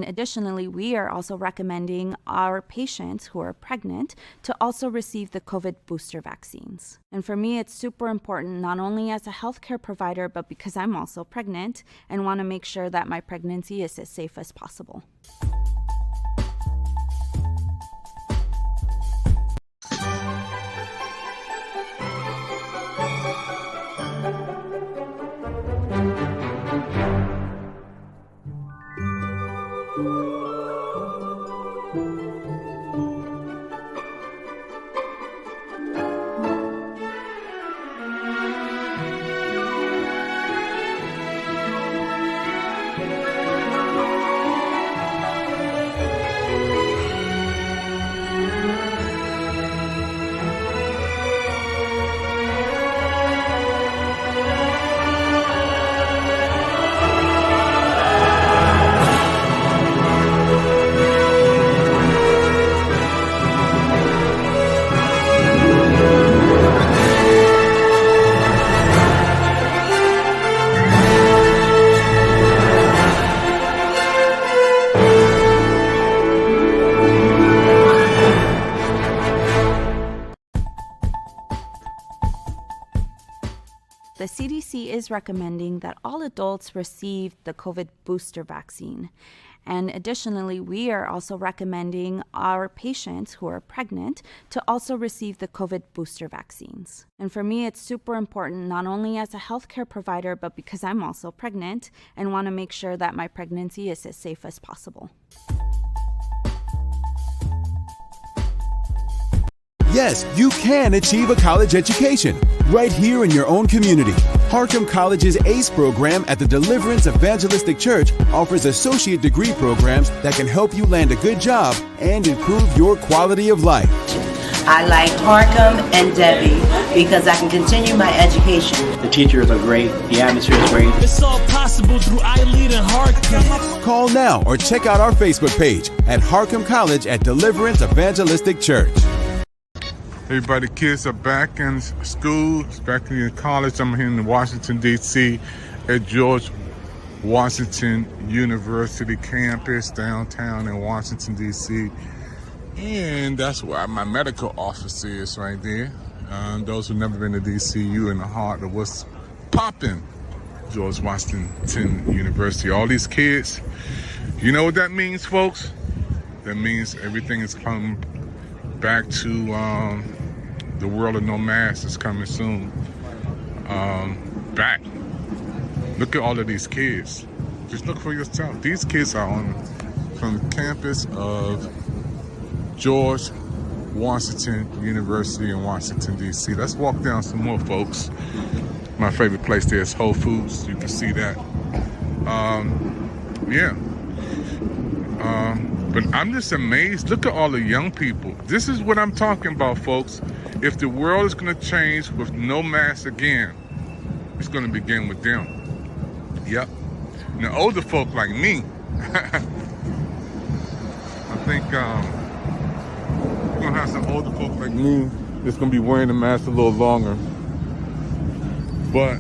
Additionally, we are also recommending our patients who are pregnant to also receive the COVID booster vaccines. And for me, it's super important, not only as a healthcare provider, but because I'm also pregnant and want to make sure that my pregnancy is as safe as possible. The CDC is recommending that all adults receive the COVID booster vaccine. And additionally, we are also recommending our patients who are pregnant to also receive the COVID booster vaccines. And for me, it's super important, not only as a healthcare provider, but because I'm also pregnant and want to make sure that my pregnancy is as safe as possible. Yes, you can achieve a college education right here in your own community. Harcum College's ACE program at the Deliverance Evangelistic Church offers associate degree programs that can help you land a good job and improve your quality of life. I like Harcum and Debbie because I can continue my education. The teachers are great. The atmosphere is great. It's all possible through iLead and Harcum. Call now or check out our Facebook page at Harcum College at Deliverance Evangelistic Church. Everybody, kids are back in school, back in college. I'm here in Washington, D.C. at George Washington University campus downtown in Washington, D.C. And that's where my medical office is right there. Those who've never been to D.C., you in the heart of what's popping, George Washington University. All these kids, you know what that means, folks? That means everything is coming back to the world of no mask is coming soon. Back. Look at all of these kids. Just look for yourself. These kids are from the campus of George Washington University in Washington, D.C. Let's walk down some more, folks. My favorite place there is Whole Foods. You can see that. But I'm just amazed. Look at all the young people. This is what I'm talking about, folks. If the world is going to change with no mask again, it's going to begin with them. Yep. Now, older folk like me, I think we're going to have some older folk like me that's going to be wearing the mask a little longer. But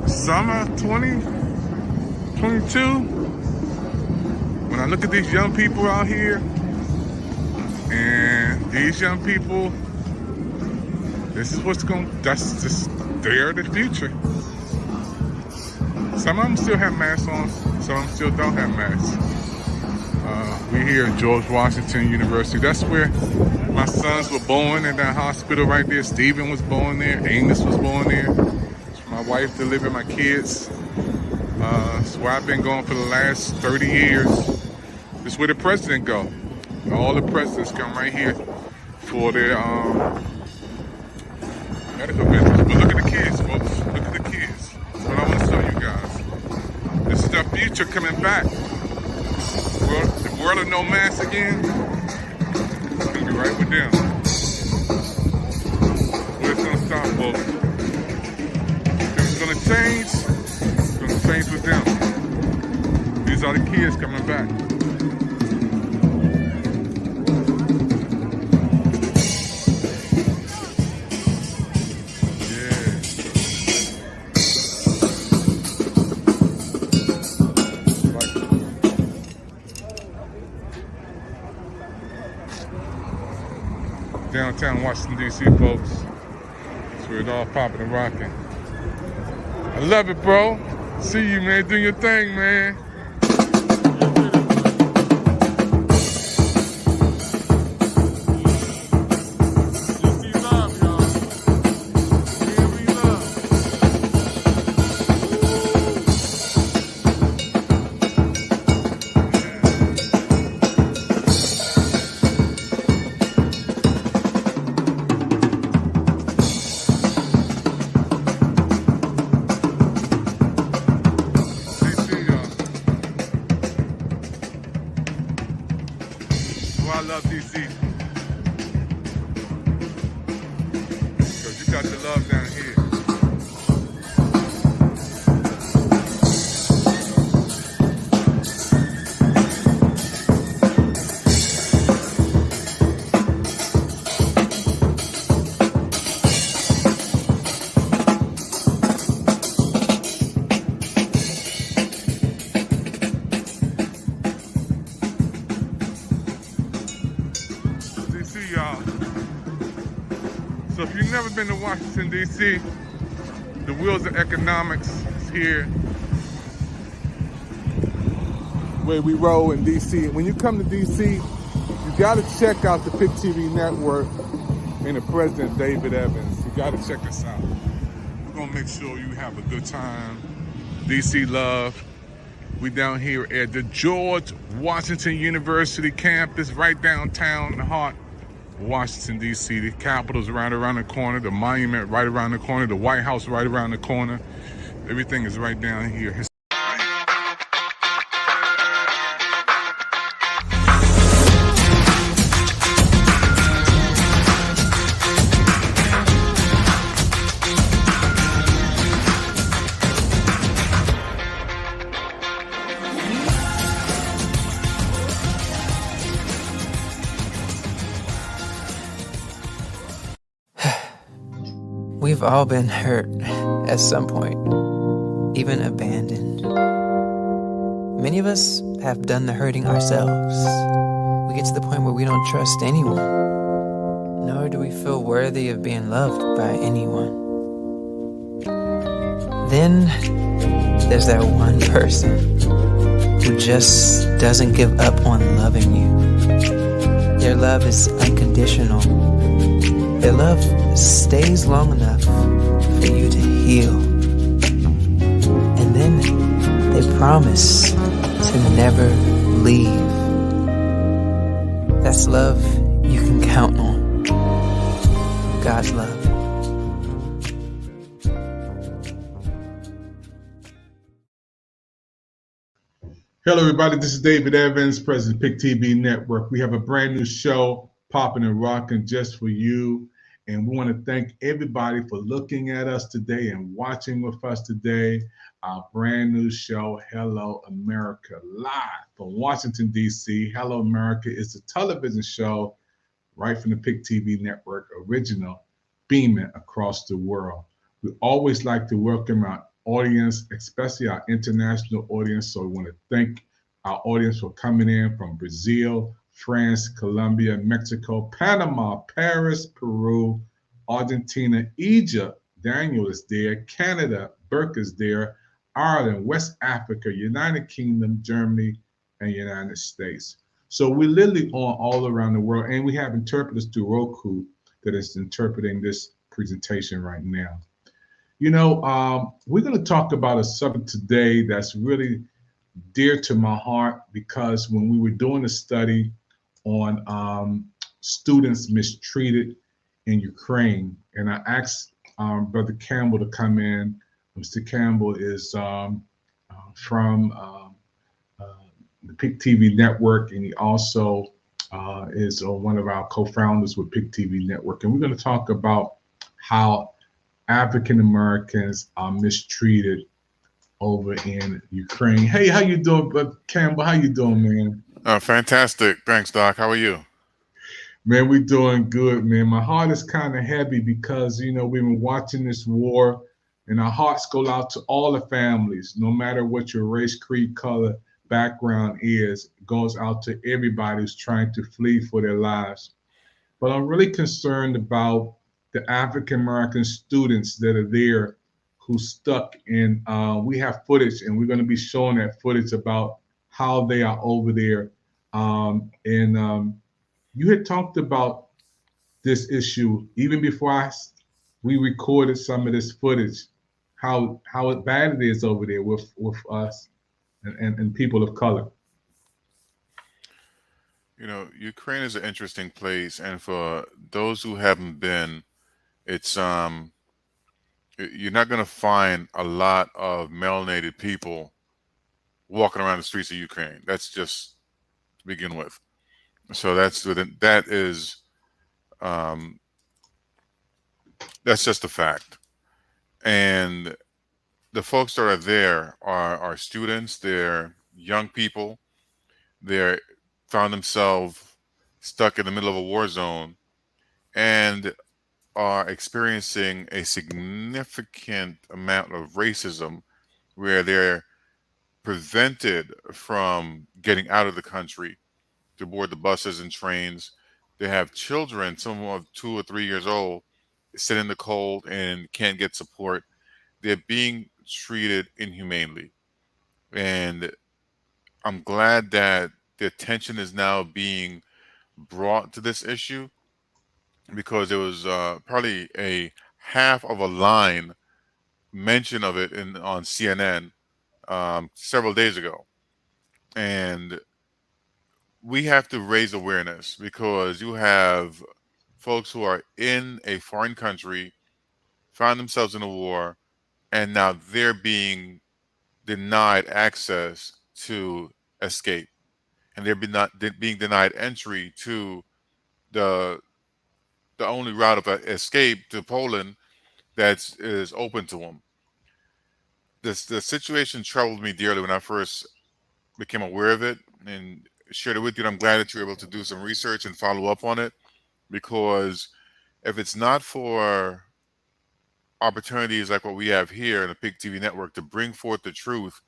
summer 2022, when I look at these young people out here, and these young people, this is what's they're the future. Some of them still have masks on, some of them still don't have masks. We're here at George Washington University. That's where my sons were born, in that hospital right there. Stephen was born there, Amos was born there. My wife delivered my kids. That's where I've been going for the last 30 years. This is where the president go. All the presidents come right here for their medical business. But look at the kids, folks. Look at the kids. That's what I want to show you guys. This is the future coming back. The world of no mask again. It's going to be right with them. Where it's going to stop, folks. If it's going to change, it's going to change with them. These are the kids coming back. downtown Washington, D.C., folks. That's where it all popping and rocking. I love it, bro. See you, man. Do your thing, man. I love DC. Because you got the love down here. DC, y'all. So if you've never been to Washington, D.C., the wheels of economics is here. Where we roll in D.C. When you come to D.C., you got to check out the Pick TV network and the President David Evans. You got to check us out. We're going to make sure you have a good time. D.C. love. We down here at the George Washington University campus, right downtown in the heart of Washington, D.C. The Capitol's right around the corner, the Monument right around the corner, the White House right around the corner. Everything is right down here. We've all been hurt at some point, even abandoned. Many of us have done the hurting ourselves. We get to the point where we don't trust anyone, nor do we feel worthy of being loved by anyone. Then there's that one person who just doesn't give up on loving you. Their love is unconditional. Their love stays long enough for you to heal. And then they promise to never leave. That's love you can count on. God's love. Hello, everybody. This is David Evans, President Pick TV Network. We have a brand new show popping and rocking just for you. And we want to thank everybody for looking at us today and watching with us today. Our brand new show, Hello America, live from Washington, D.C. Hello America is a television show right from the Pick TV Network, original, beaming across the world. We always like to welcome our audience, especially our international audience. So we want to thank our audience for coming in from Brazil, France, Colombia, Mexico, Panama, Paris, Peru, Argentina, Egypt. Daniel is there. Canada, Burke is there. Ireland, West Africa, United Kingdom, Germany, and United States. So we're literally on all around the world, and we have interpreters through Roku that is interpreting this presentation right now. You know, we're going to talk about a subject today that's really dear to my heart, because when we were doing a study on students mistreated in Ukraine, and I asked Brother Campbell to come in. Mr. Campbell is from the Pick TV Network, and he also is one of our co-founders with Pick TV Network. And we're going to talk about how African Americans are mistreated over in Ukraine. Hey, how you doing, Brother Campbell? How you doing, man? Fantastic. Thanks, Doc. How are you? Man, we're doing good, man. My heart is kind of heavy because, you know, we've been watching this war, and our hearts go out to all the families, no matter what your race, creed, color, background is. It goes out to everybody who's trying to flee for their lives. but I'm really concerned about the African American students that are there who stuck in. We have footage, and we're going to be showing that footage about how they are over there. You had talked about this issue even before we recorded some of this footage, how bad it is over there with us and people of color. You know, Ukraine is an interesting place, and for those who haven't been, it's you're not going to find a lot of melanated people walking around the streets of Ukraine. That's just to begin with. So that's just a fact. And the folks that are there are students, they're young people, they're found themselves stuck in the middle of a war zone and are experiencing a significant amount of racism where they're prevented from getting out of the country to board the buses and trains. They have children, some of 2 or 3 years old, sit in the cold and can't get support. They're being treated inhumanely. And I'm glad that the attention is now being brought to this issue, because there was probably a half of a line mention of it on CNN several days ago. And we have to raise awareness, because you have folks who are in a foreign country, find themselves in a war, and now they're being denied access to escape. And they're being denied entry to the only route of escape to Poland that is open to them. The situation troubled me dearly when I first became aware of it and shared it with you. And I'm glad that you're able to do some research and follow up on it, because if it's not for opportunities like what we have here in the PIC TV network to bring forth the truth,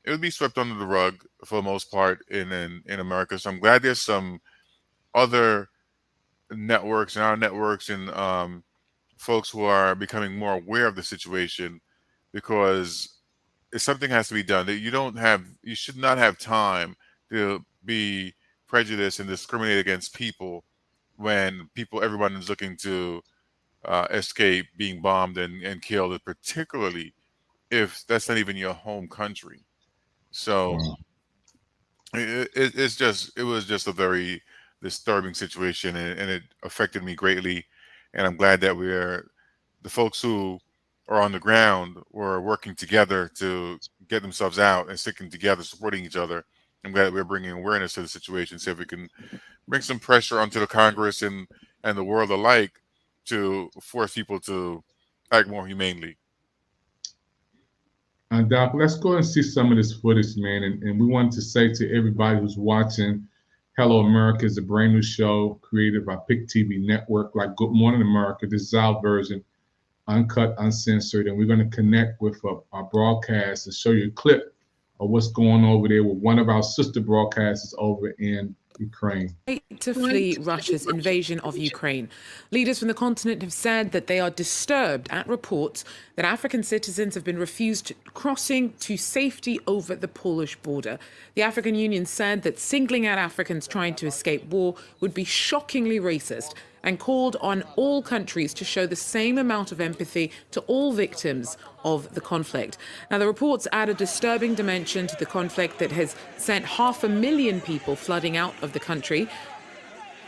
it would be swept under the rug for the most part in America. So I'm glad there's some other networks and our networks and folks who are becoming more aware of the situation, because if something has to be done, that you should not have time to be prejudiced and discriminate against people when everyone is looking to escape being bombed and killed, and particularly if that's not even your home country. So it was just a very disturbing situation, and it affected me greatly. And I'm glad that the folks who are on the ground were working together to get themselves out and sticking together, supporting each other. I'm glad that we're bringing awareness to the situation, see if we can bring some pressure onto the Congress and the world alike to force people to act more humanely. Doc, let's go and see some of this footage, man. And we want to say to everybody who's watching, Hello America is a brand new show created by PIC TV Network, like Good Morning America. This is our version, uncut, uncensored. And we're going to connect with our broadcast and show you a clip of what's going on over there with one of our sister broadcasters over in Ukraine. To flee Russia's invasion of Ukraine. Leaders from the continent have said that they are disturbed at reports that African citizens have been refused crossing to safety over the Polish border. The African Union said that singling out Africans trying to escape war would be shockingly racist, and called on all countries to show the same amount of empathy to all victims of the conflict. Now, the reports add a disturbing dimension to the conflict that has sent 500,000 people flooding out of the country.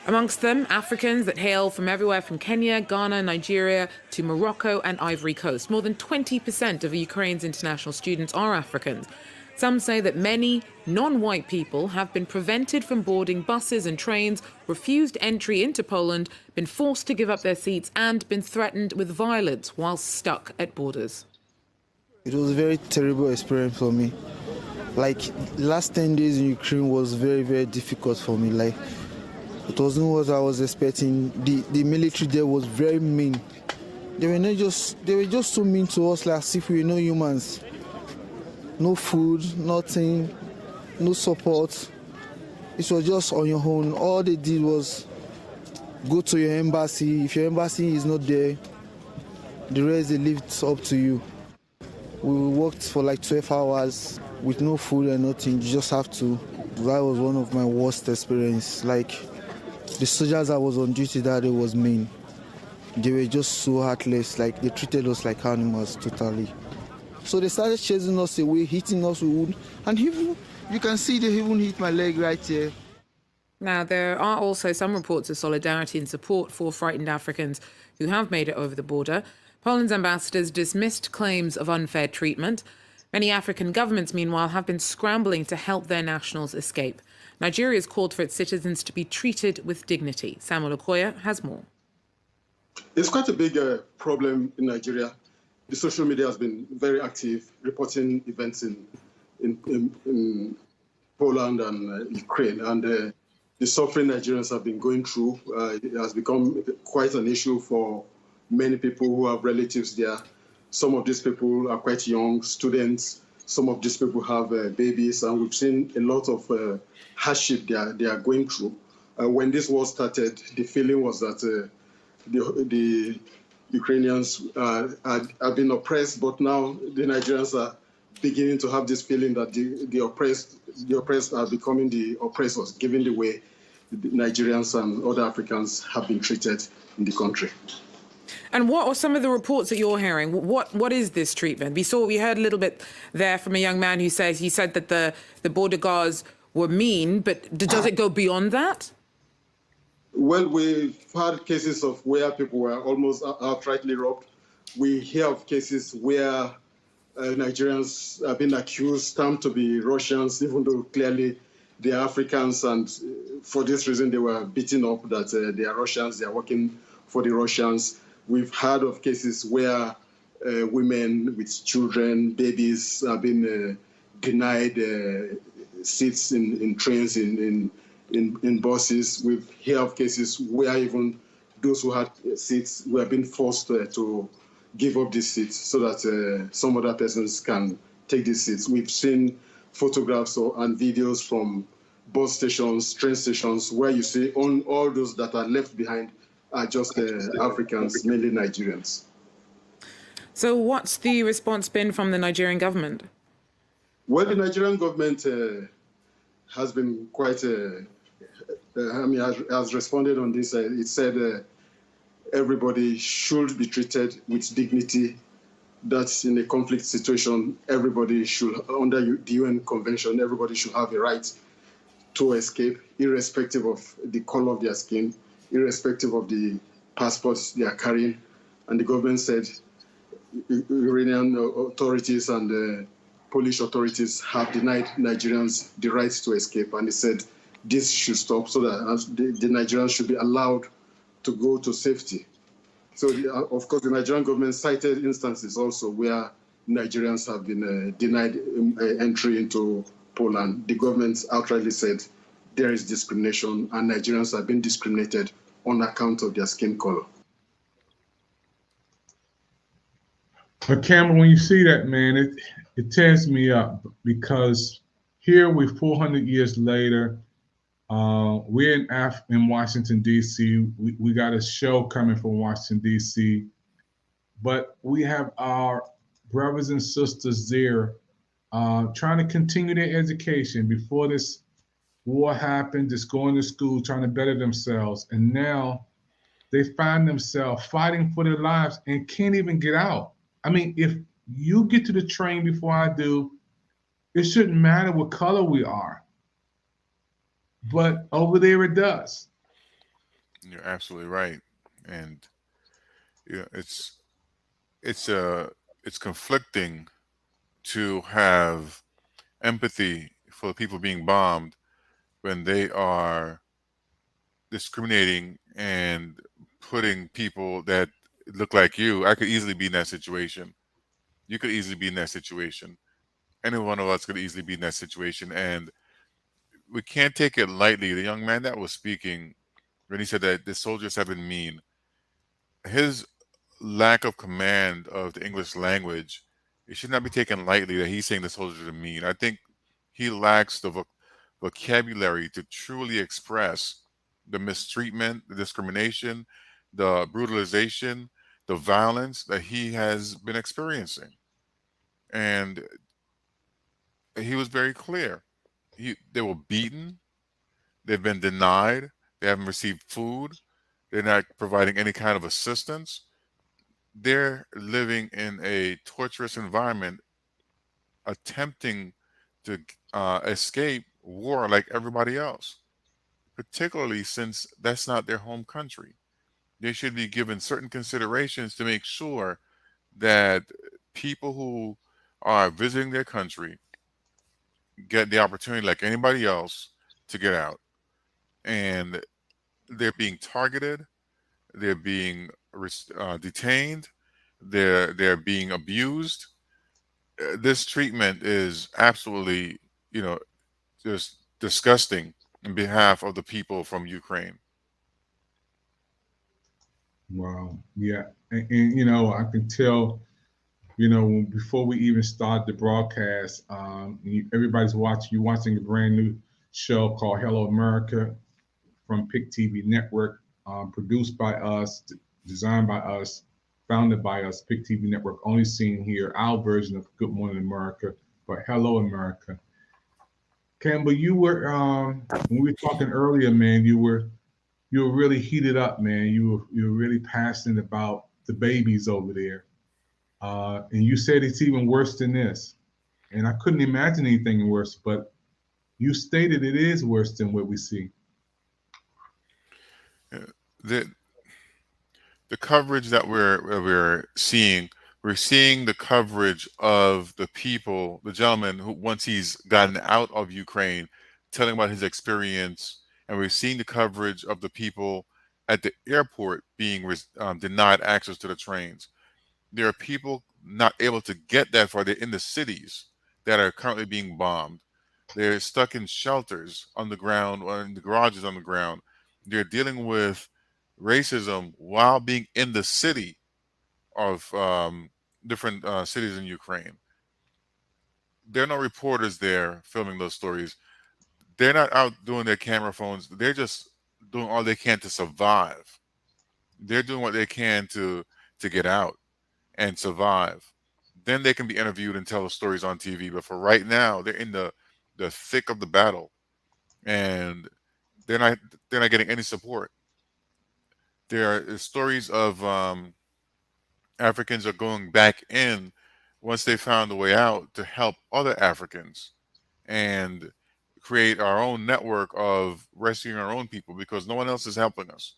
Amongst them, Africans that hail from everywhere from Kenya, Ghana, Nigeria to Morocco and Ivory Coast. More than 20% of Ukraine's international students are Africans. Some say that many non-white people have been prevented from boarding buses and trains, refused entry into Poland, been forced to give up their seats, and been threatened with violence while stuck at borders. It was a very terrible experience for me. Like, last 10 days in Ukraine was very, very difficult for me. Like, it wasn't what I was expecting. The military there was very mean. They were just so mean to us, like as if we were no humans. No food, nothing, no support. It was just on your own. All they did was go to your embassy. If your embassy is not there, the rest they leave it up to you. We worked for like 12 hours with no food and nothing. You just have to. That was one of my worst experience. Like, the soldiers that was on duty that day was mean. They were just so heartless. Like, they treated us like animals totally. So they started chasing us away, hitting us with wood. And even, you can see they even hit my leg right here. Now, there are also some reports of solidarity and support for frightened Africans who have made it over the border. Poland's ambassadors dismissed claims of unfair treatment. Many African governments, meanwhile, have been scrambling to help their nationals escape. Nigeria has called for its citizens to be treated with dignity. Samuel Okoye has more. It's quite a big problem in Nigeria. The social media has been very active, reporting events in Poland and Ukraine. And the suffering Nigerians have been going through, it has become quite an issue for many people who have relatives there. Some of these people are quite young, students. Some of these people have babies, and we've seen a lot of hardship they are going through. When this war started, the feeling was that the Ukrainians have been oppressed, but now the Nigerians are beginning to have this feeling that the oppressed are becoming the oppressors, given the way the Nigerians and other Africans have been treated in the country. And what are some of the reports that you're hearing? What is this treatment? We heard a little bit there from a young man who said that the border guards were mean, but does it go beyond that? Well, we've had cases of where people were almost outrightly robbed. We hear of cases where Nigerians have been accused, termed to be Russians, even though clearly they are Africans, and for this reason they were beaten up that they are Russians, they are working for the Russians. We've heard of cases where women with children, babies, have been denied seats in trains, in buses. We've heard of cases where even those who had seats were being forced to give up these seats so that some other persons can take these seats. We've seen photographs and videos from bus stations, train stations, where you see all those that are left behind are just Africans, mainly Nigerians. So what's the response been from the Nigerian government? Well, the Nigerian government has been quite, has responded on this. It said everybody should be treated with dignity. That's in a conflict situation, everybody should, under the UN Convention, everybody should have a right to escape, irrespective of the color of their skin, irrespective of the passports they are carrying. And the government said Iranian authorities and Polish authorities have denied Nigerians the right to escape. And they said this should stop so that the Nigerians should be allowed to go to safety. So, of course, the Nigerian government cited instances also where Nigerians have been denied entry into Poland. The government outrightly said there is discrimination and Nigerians have been discriminated on account of their skin color. But Cameron, when you see that, man, it tears me up, because here we're 400 years later. We're in Washington, D.C. We got a show coming from Washington, D.C. But we have our brothers and sisters there trying to continue their education before this war happened, just going to school, trying to better themselves. And now they find themselves fighting for their lives and can't even get out. I mean, if you get to the train before I do, it shouldn't matter what color we are. But over there it does. You're absolutely right. And it's conflicting to have empathy for the people being bombed when they are discriminating and putting people that look like you. I could easily be in that situation. You could easily be in that situation. Any one of us could easily be in that situation. And we can't take it lightly. The young man that was speaking, when he said that the soldiers have been mean, his lack of command of the English language, it should not be taken lightly that he's saying the soldiers are mean. I think he lacks the vocabulary to truly express the mistreatment, the discrimination, the brutalization, the violence that he has been experiencing. And he was very clear. They were beaten, they've been denied, they haven't received food, they're not providing any kind of assistance. They're living in a torturous environment, attempting to escape war like everybody else, particularly since that's not their home country. They should be given certain considerations to make sure that people who are visiting their country get the opportunity, like anybody else, to get out. And they're being targeted, they're being detained, they're being abused. This treatment is absolutely, you know, just disgusting in behalf of the people from Ukraine. Wow. Yeah. And you know, I can tell, you know, before we even start the broadcast, everybody's watching, you're watching a brand new show called Hello America from PIC TV Network, produced by us, designed by us, founded by us, PIC TV Network, only seen here, our version of Good Morning America, but Hello America. Campbell, you were, when we were talking earlier, man, you were really heated up, man. You were really passionate about the babies over there. And you said it's even worse than this. And I couldn't imagine anything worse, but you stated it is worse than what we see. The coverage that we're seeing the coverage of the people, the gentleman who, once he's gotten out of Ukraine, telling about his experience, and we're seeing the coverage of the people at the airport being denied access to the trains. There are people not able to get that far. They're in the cities that are currently being bombed. They're stuck in shelters on the ground or in the garages on the ground. They're dealing with racism while being in the city of different cities in Ukraine. There are no reporters there filming those stories. They're not out doing their camera phones. They're just doing all they can to survive. They're doing what they can to get out and survive. Then they can be interviewed and tell the stories on TV. But for right now, they're in the thick of the battle, and they're not getting any support. There are stories of Africans are going back in once they found a way out to help other Africans and create our own network of rescuing our own people because no one else is helping us.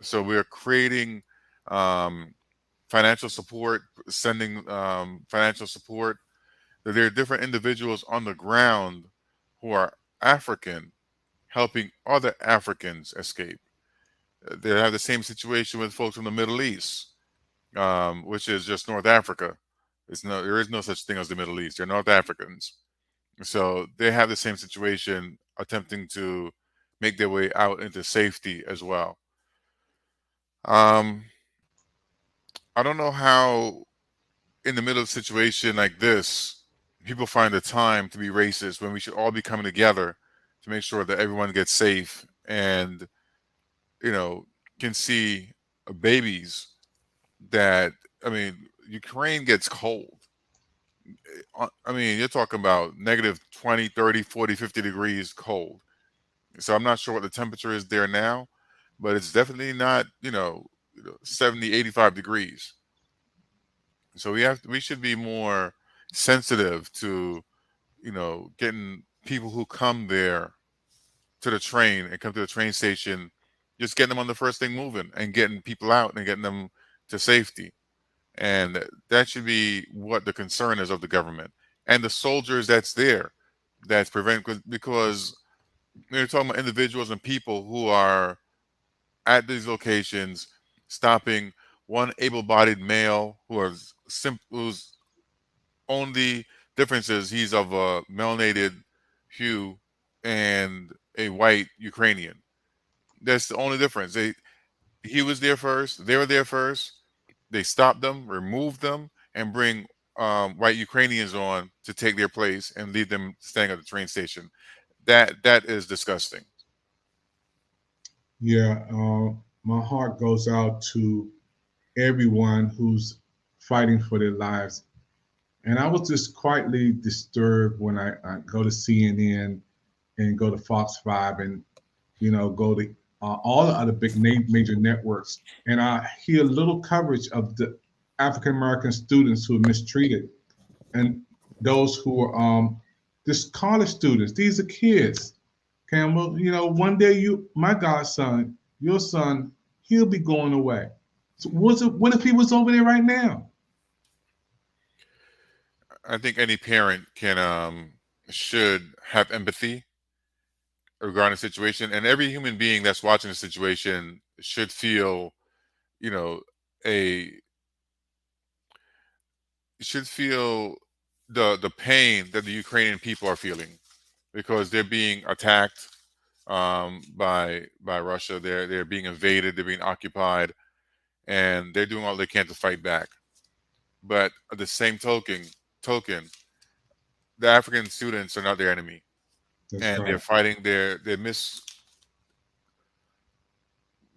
So we're creating financial support, sending financial support. There are different individuals on the ground who are African helping other Africans escape. They have the same situation with folks from the Middle East, which is just North Africa. There is no such thing as the Middle East. They're North Africans. So they have the same situation, attempting to make their way out into safety as well. I don't know how, in the middle of a situation like this, people find the time to be racist when we should all be coming together to make sure that everyone gets safe and, you know, can see babies that, I mean, Ukraine gets cold. I mean, you're talking about negative 20, 30, 40, 50 degrees cold. So I'm not sure what the temperature is there now, but it's definitely not, 70, 85 degrees. So we should be more sensitive to, getting people who come there to the train and come to the train station, just getting them on the first thing moving and getting people out and getting them to safety. And that should be what the concern is of the government and the soldiers that's there, that's preventing, because we're talking about individuals and people who are at these locations, stopping one able-bodied male whose only difference is he's of a melanated hue and a white Ukrainian. That's the only difference. He was there first. They were there first. They stopped them, removed them, and bring white Ukrainians on to take their place and leave them staying at the train station. That is disgusting. Yeah, my heart goes out to everyone who's fighting for their lives. And I was just quietly disturbed when I go to CNN and go to Fox 5 and, go to all the other big major networks. And I hear little coverage of the African American students who are mistreated and those who are just college students. These are kids. Campbell, one day my godson, your son, he'll be going away. So what if he was over there right now? I think any parent should have empathy regarding the situation, and every human being that's watching the situation should feel, you know, a should feel the pain that the Ukrainian people are feeling because they're being attacked by Russia. They're being invaded. They're being occupied, and they're doing all they can to fight back. But at the same token, the African students are not their enemy, and they're fighting their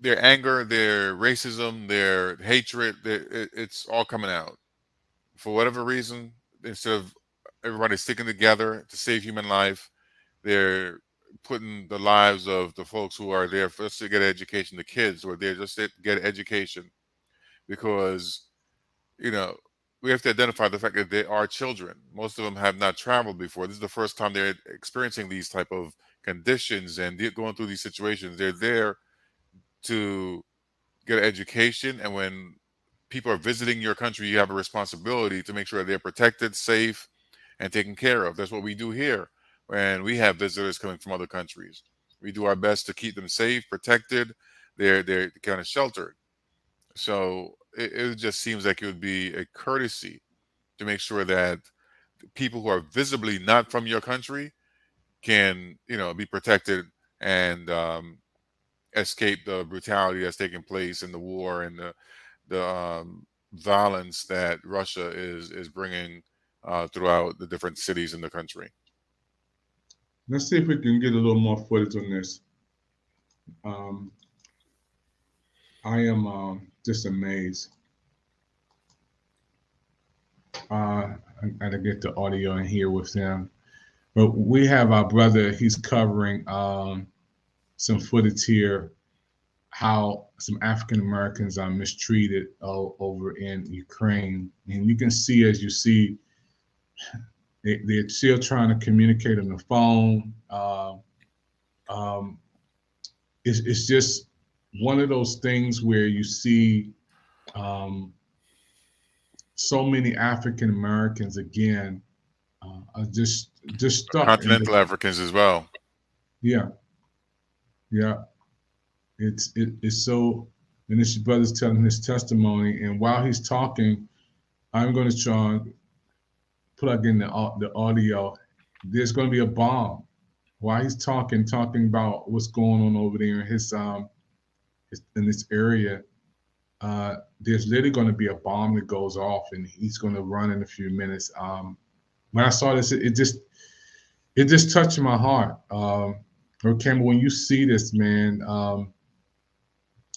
anger, their racism, their hatred. It's all coming out for whatever reason. Instead of everybody sticking together to save human life, they're putting the lives of the folks who are there just to get an education, the kids who are there just to get an education, because we have to identify the fact that they are children. Most of them have not traveled before. This is the first time they're experiencing these type of conditions and going through these situations. They're there to get an education, and when people are visiting your country, you have a responsibility to make sure they're protected, safe, and taken care of. That's what we do here when we have visitors coming from other countries. We do our best to keep them safe, protected. They're kind of sheltered. So it just seems like it would be a courtesy to make sure that people who are visibly not from your country can, be protected and escape the brutality that's taking place in the war and the violence that Russia is bringing throughout the different cities in the country. Let's see if we can get a little more footage on this. I am just amazed. I gotta get the audio in here with them. But we have our brother, he's covering some footage here, how some African Americans are mistreated over in Ukraine. And you can see, as you see, they're still trying to communicate on the phone. It's just one of those things where you see so many African Americans again are just stuck. Continental Africans as well. Yeah. It's so. And this brother's telling his testimony, and while he's talking, I'm going to try and plug in the audio. There's going to be a bomb while he's talking about what's going on over there in his in this area. There's literally going to be a bomb that goes off, and he's going to run in a few minutes. When I saw this, it just touched my heart. Campbell, when you see this, man,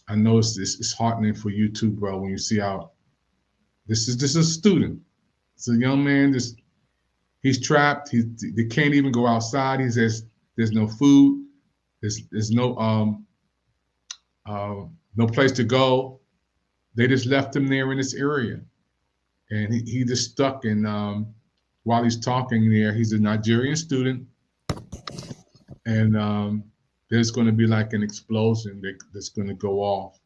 I know it's heartening for you too, bro. When you see how this is a student, it's a young man. He's trapped. They can't even go outside. He says there's no food. There's no place to go. They just left him there in this area, and he just stuck. And while he's talking there, he's a Nigerian student, and there's going to be like an explosion that's going to go off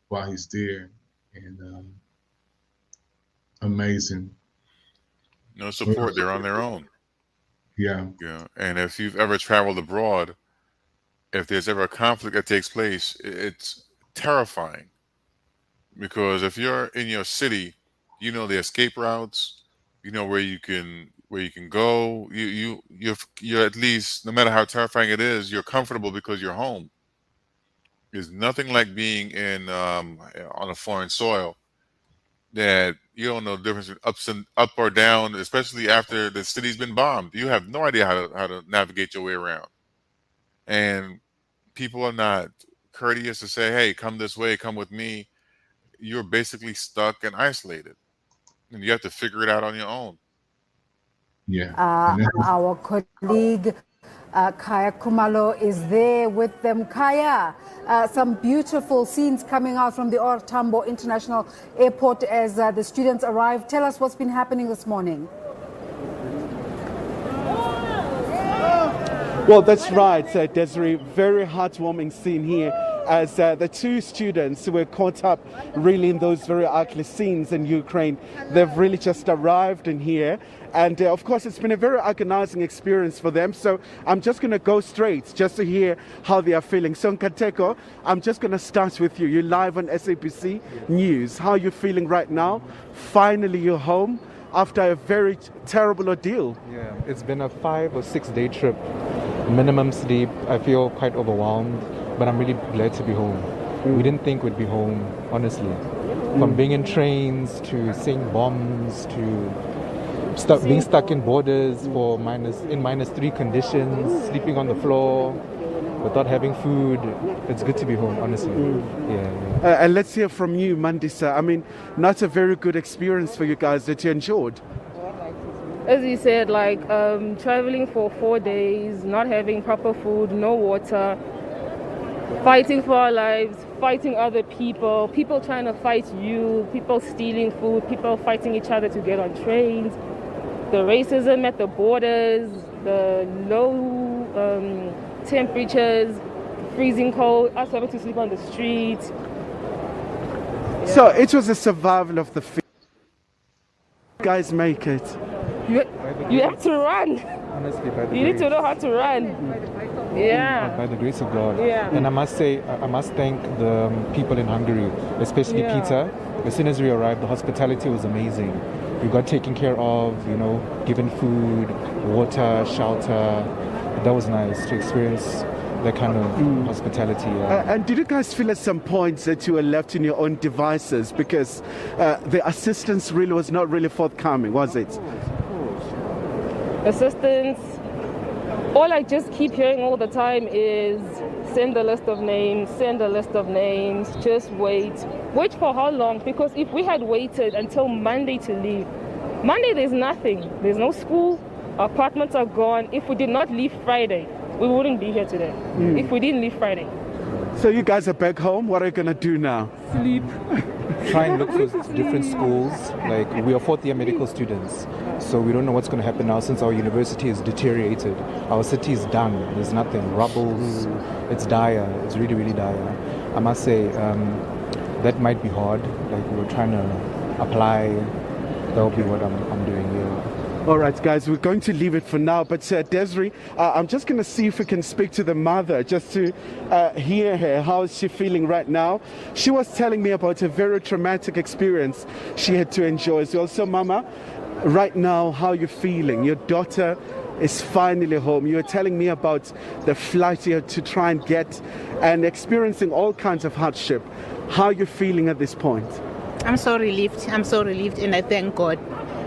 while he's there, and amazing. No support. They're on their own. Yeah. And if you've ever traveled abroad, if there's ever a conflict that takes place, it's terrifying. Because if you're in your city, you know the escape routes, you know where you can go. You're at least, no matter how terrifying it is, you're comfortable because you're home. There's nothing like being in on a foreign soil that you don't know the difference between up or down, especially after the city's been bombed. You have no idea how to navigate your way around, and people are not courteous to say, hey, come this way, come with me, you're basically stuck and isolated. And you have to figure it out on your own. Yeah. Our colleague Kaya Kumalo is there with them. Kaya, some beautiful scenes coming out from the OR Tambo International Airport as the students arrive. Tell us what's been happening this morning. Well, that's right, Desiree. Very heartwarming scene here as the two students who were caught up really in those very ugly scenes in Ukraine. They've really just arrived in here. And of course, it's been a very agonizing experience for them. So I'm just going to go straight just to hear how they are feeling. So Nkateko, I'm just going to start with you. You're live on SABC News. How are you feeling right now? Finally, you're home after a very terrible ordeal. Yeah, it's been a 5 or 6 day trip. Minimum sleep. I feel quite overwhelmed, but I'm really glad to be home. We didn't think we'd be home, honestly. From being in trains to seeing bombs to being stuck in borders for -3 conditions, sleeping on the floor without having food. It's good to be home, honestly. Yeah. And let's hear from you, Mandisa. I mean, not a very good experience for you guys that you endured. As you said, like traveling for 4 days, not having proper food, no water, fighting for our lives, fighting other people, people trying to fight you, people stealing food, people fighting each other to get on trains, the racism at the borders, the low temperatures, freezing cold, us having to sleep on the street. Yeah. So it was a survival of the fittest. You guys make it. You have to run. Honestly, by the you need to know how to run. Yeah. By the grace of God. Yeah. And I must say, I must thank the people in Hungary, especially Peter. As soon as we arrived, the hospitality was amazing. We got taken care of, given food, water, shelter. That was nice to experience that kind of hospitality. And did you guys feel at some point that you were left in your own devices because the assistance really was not really forthcoming, was it? Assistance. All I just keep hearing all the time is send a list of names, send a list of names, just wait. Wait for how long? Because if we had waited until Monday to leave, Monday there's nothing. There's no school, our apartments are gone. If we did not leave Friday, we wouldn't be here today. If we didn't leave Friday. So you guys are back home. What are you going to do now? Sleep. Try and look for different schools. Like, we are fourth-year medical students, so we don't know what's going to happen now since our university is deteriorated. Our city is done. There's nothing. Rubbles. It's dire. It's really, really dire. I must say, that might be hard. Like, we're trying to apply. That'll be what I'm doing here. All right, guys, we're going to leave it for now. But Desiree, I'm just going to see if we can speak to the mother just to hear her. How is she feeling right now? She was telling me about a very traumatic experience she had to endure as well. So, Mama, right now, how are you feeling? Your daughter is finally home. You were telling me about the flight you had to try and get and experiencing all kinds of hardship. How are you feeling at this point? I'm so relieved. I'm so relieved, and I thank God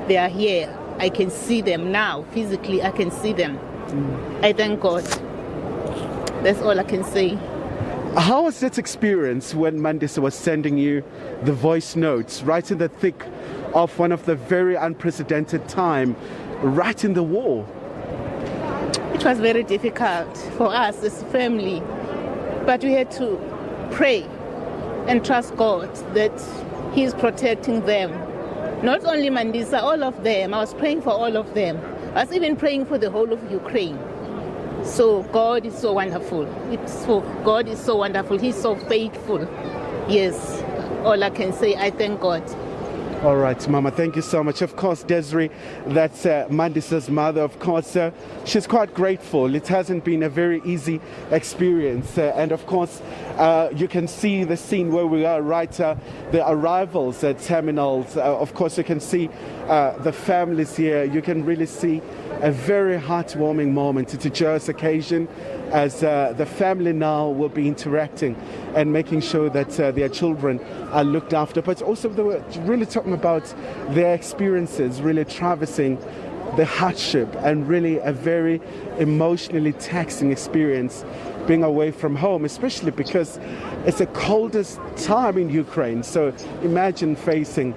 they are here. I can see them now. Physically, I can see them. I thank God. That's all I can say. How was that experience when Mandisa was sending you the voice notes right in the thick of one of the very unprecedented time, right in the war? It was very difficult for us as a family, but we had to pray and trust God that He is protecting them. Not only Mandisa, all of them. I was praying for all of them. I was even praying for the whole of Ukraine. So God is so wonderful. God is so wonderful. He's so faithful. Yes, all I can say, I thank God. All right, Mama, thank you so much. Of course, Desiree, that's Mandisa's mother. Of course, she's quite grateful. It hasn't been a very easy experience. And of course, you can see the scene where we are, right? The arrivals at terminals. Of course, you can see the families here. You can really see a very heartwarming moment. It's a joyous occasion as the family now will be interacting and making sure that their children are looked after. But also they were really talking about their experiences, really traversing the hardship and really a very emotionally taxing experience being away from home, especially because it's the coldest time in Ukraine. So imagine facing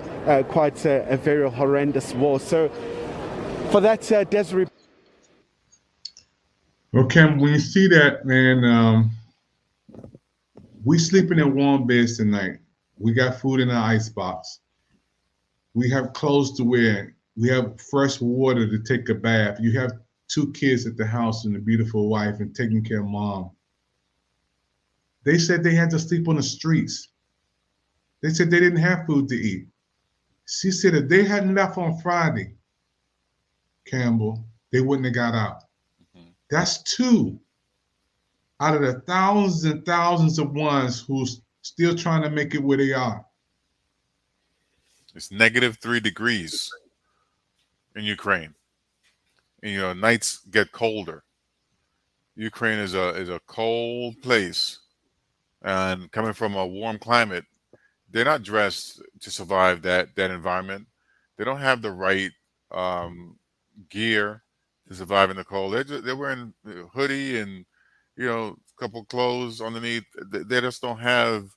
quite a very horrendous war. So for that, Desiree. Well, Cam, when you see that, man, we sleeping in warm beds tonight. We got food in our icebox. We have clothes to wear. We have fresh water to take a bath. You have 2 kids at the house and a beautiful wife and taking care of mom. They said they had to sleep on the streets. They said they didn't have food to eat. She said if they hadn't left on Friday, Campbell, they wouldn't have got out. That's 2 out of the thousands and thousands of ones who's still trying to make it where they are. It's -3 degrees in Ukraine. And, nights get colder. Ukraine is a cold place. And coming from a warm climate, they're not dressed to survive that environment. They don't have the right gear to survive in the cold. They're wearing a hoodie and a couple clothes underneath. They just don't have.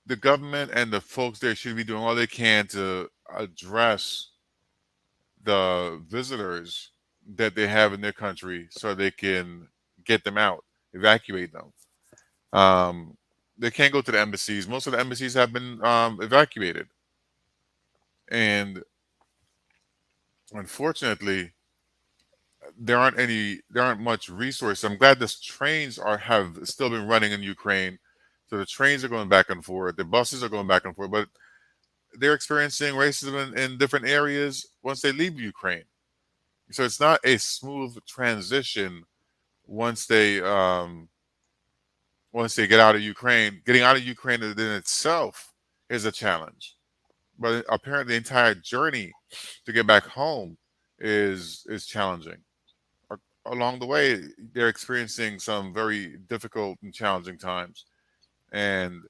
The government and the folks there should be doing all they can to address the visitors that they have in their country so they can get them out, evacuate them. They can't go to the embassies. Most of the embassies have been evacuated. And unfortunately, there aren't much resources. I'm glad the trains have still been running in Ukraine. So the trains are going back and forth. The buses are going back and forth. But they're experiencing racism in different areas once they leave Ukraine. So it's not a smooth transition once they get out of Ukraine. Getting out of Ukraine in itself is a challenge. But apparently the entire journey to get back home is challenging. Along the way, they're experiencing some very difficult and challenging times. And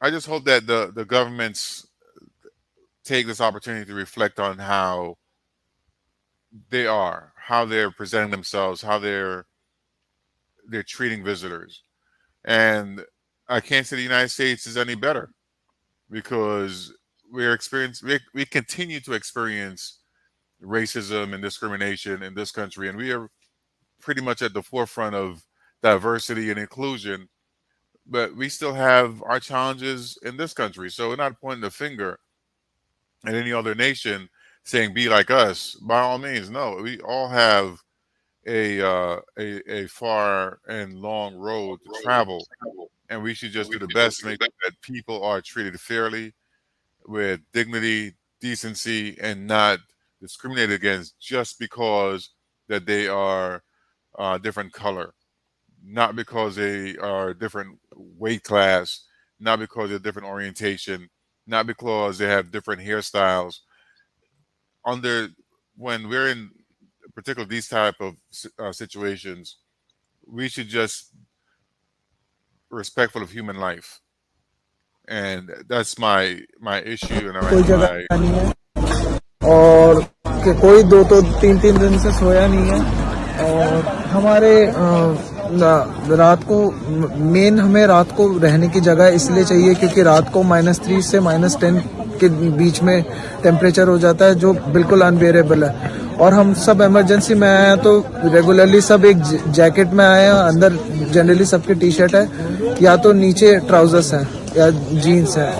I just hope that the governments take this opportunity to reflect on how they're presenting themselves, how they're treating visitors. And I can't say the United States is any better because we continue to experience racism and discrimination in this country, and we are pretty much at the forefront of diversity and inclusion, but we still have our challenges in this country. So we're not pointing the finger at any other nation saying be like us. By all means, no. We all have a far and long road to travel, and we should just do the best to make sure that people are treated fairly, with dignity, decency, and not discriminated against just because that they are different color, not because they are different weight class, not because they're different orientation, not because they have different hairstyles. When we're in particular these type of situations, we should just respectful of human life, and that's my issue. And और कि कोई 2-3 दिन से सोया नहीं है और हमारे रात को मेन हमें रात को रहने की जगह इसलिए चाहिए क्योंकि रात को -3 से -10 के बीच में टेम्परेचर हो जाता है जो बिल्कुल अनबेरेबल है और हम सब इमरजेंसी में आए हैं तो रेगुलरली सब एक जैकेट में आए हैं अंदर जनरली सबके टी शर्ट है या तो नीचे ट्राउजर्स हैं या जीन्स है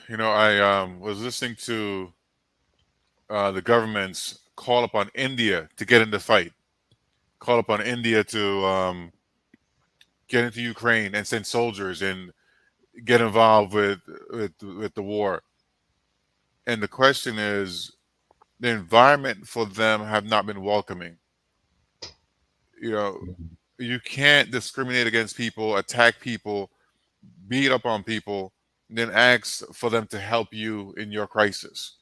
You know, I was listening to the government's call upon India to get in the fight, call upon India to get into Ukraine and send soldiers and get involved with the war. And the question is, the environment for them have not been welcoming. You know, you can't discriminate against people, attack people, beat up on people, and then ask for them to help you in your crisis,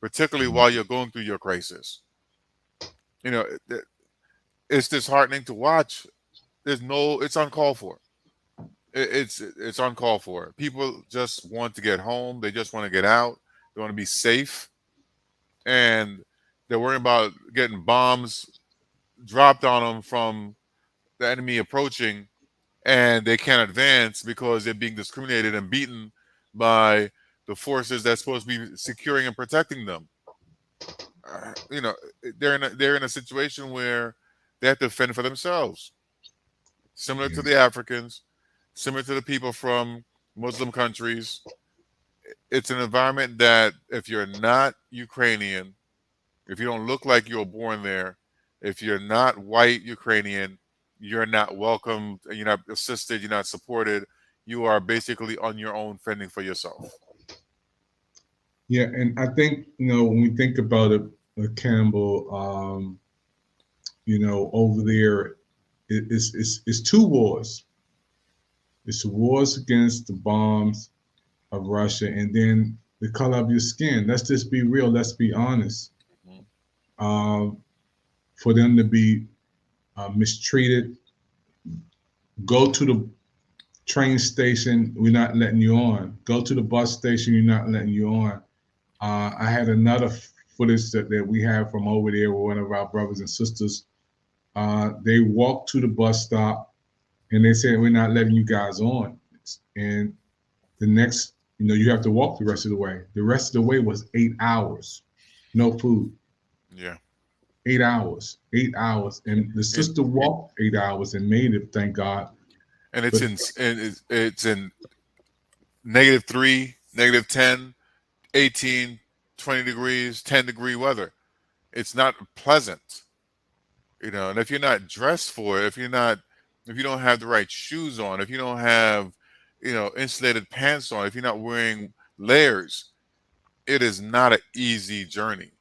particularly while you're going through your crisis. You know, it's disheartening to watch. It's uncalled for. It's uncalled for. People just want to get home. They just want to get out. They want to be safe, and they're worrying about getting bombs dropped on them from the enemy approaching, and they can't advance because they're being discriminated and beaten by the forces that's supposed to be securing and protecting them. You know, they're in a situation where they have to fend for themselves, similar to the Africans, similar to the people from Muslim countries. It's an environment that if you're not Ukrainian, if you don't look like you were born there, if you're not white Ukrainian, you're not welcomed, you're not assisted, you're not supported. You are basically on your own fending for yourself. Yeah, and I think, you know, when we think about it, Campbell, you know, over there, it's two wars. It's the wars against the bombs of Russia, and then the color of your skin. Let's just be real. Let's be honest. For them to be mistreated, go to the train station, we're not letting you on. Go to the bus station, you're not letting you on. I had another footage that we have from over there with one of our brothers and sisters. They walked to the bus stop and they said, we're not letting you guys on. And the next, you know, you have to walk the rest of the way. The rest of the way was 8 hours, no food. Yeah. 8 hours, 8 hours. And the sister walked 8 hours and made it, thank God. And it's in -3, -10, 18, 20 degrees, 10-degree weather. It's not pleasant, you know. And if you're not dressed for it, if you don't have the right shoes on, if you don't have, you know, insulated pants on, if you're not wearing layers, it is not an easy journey.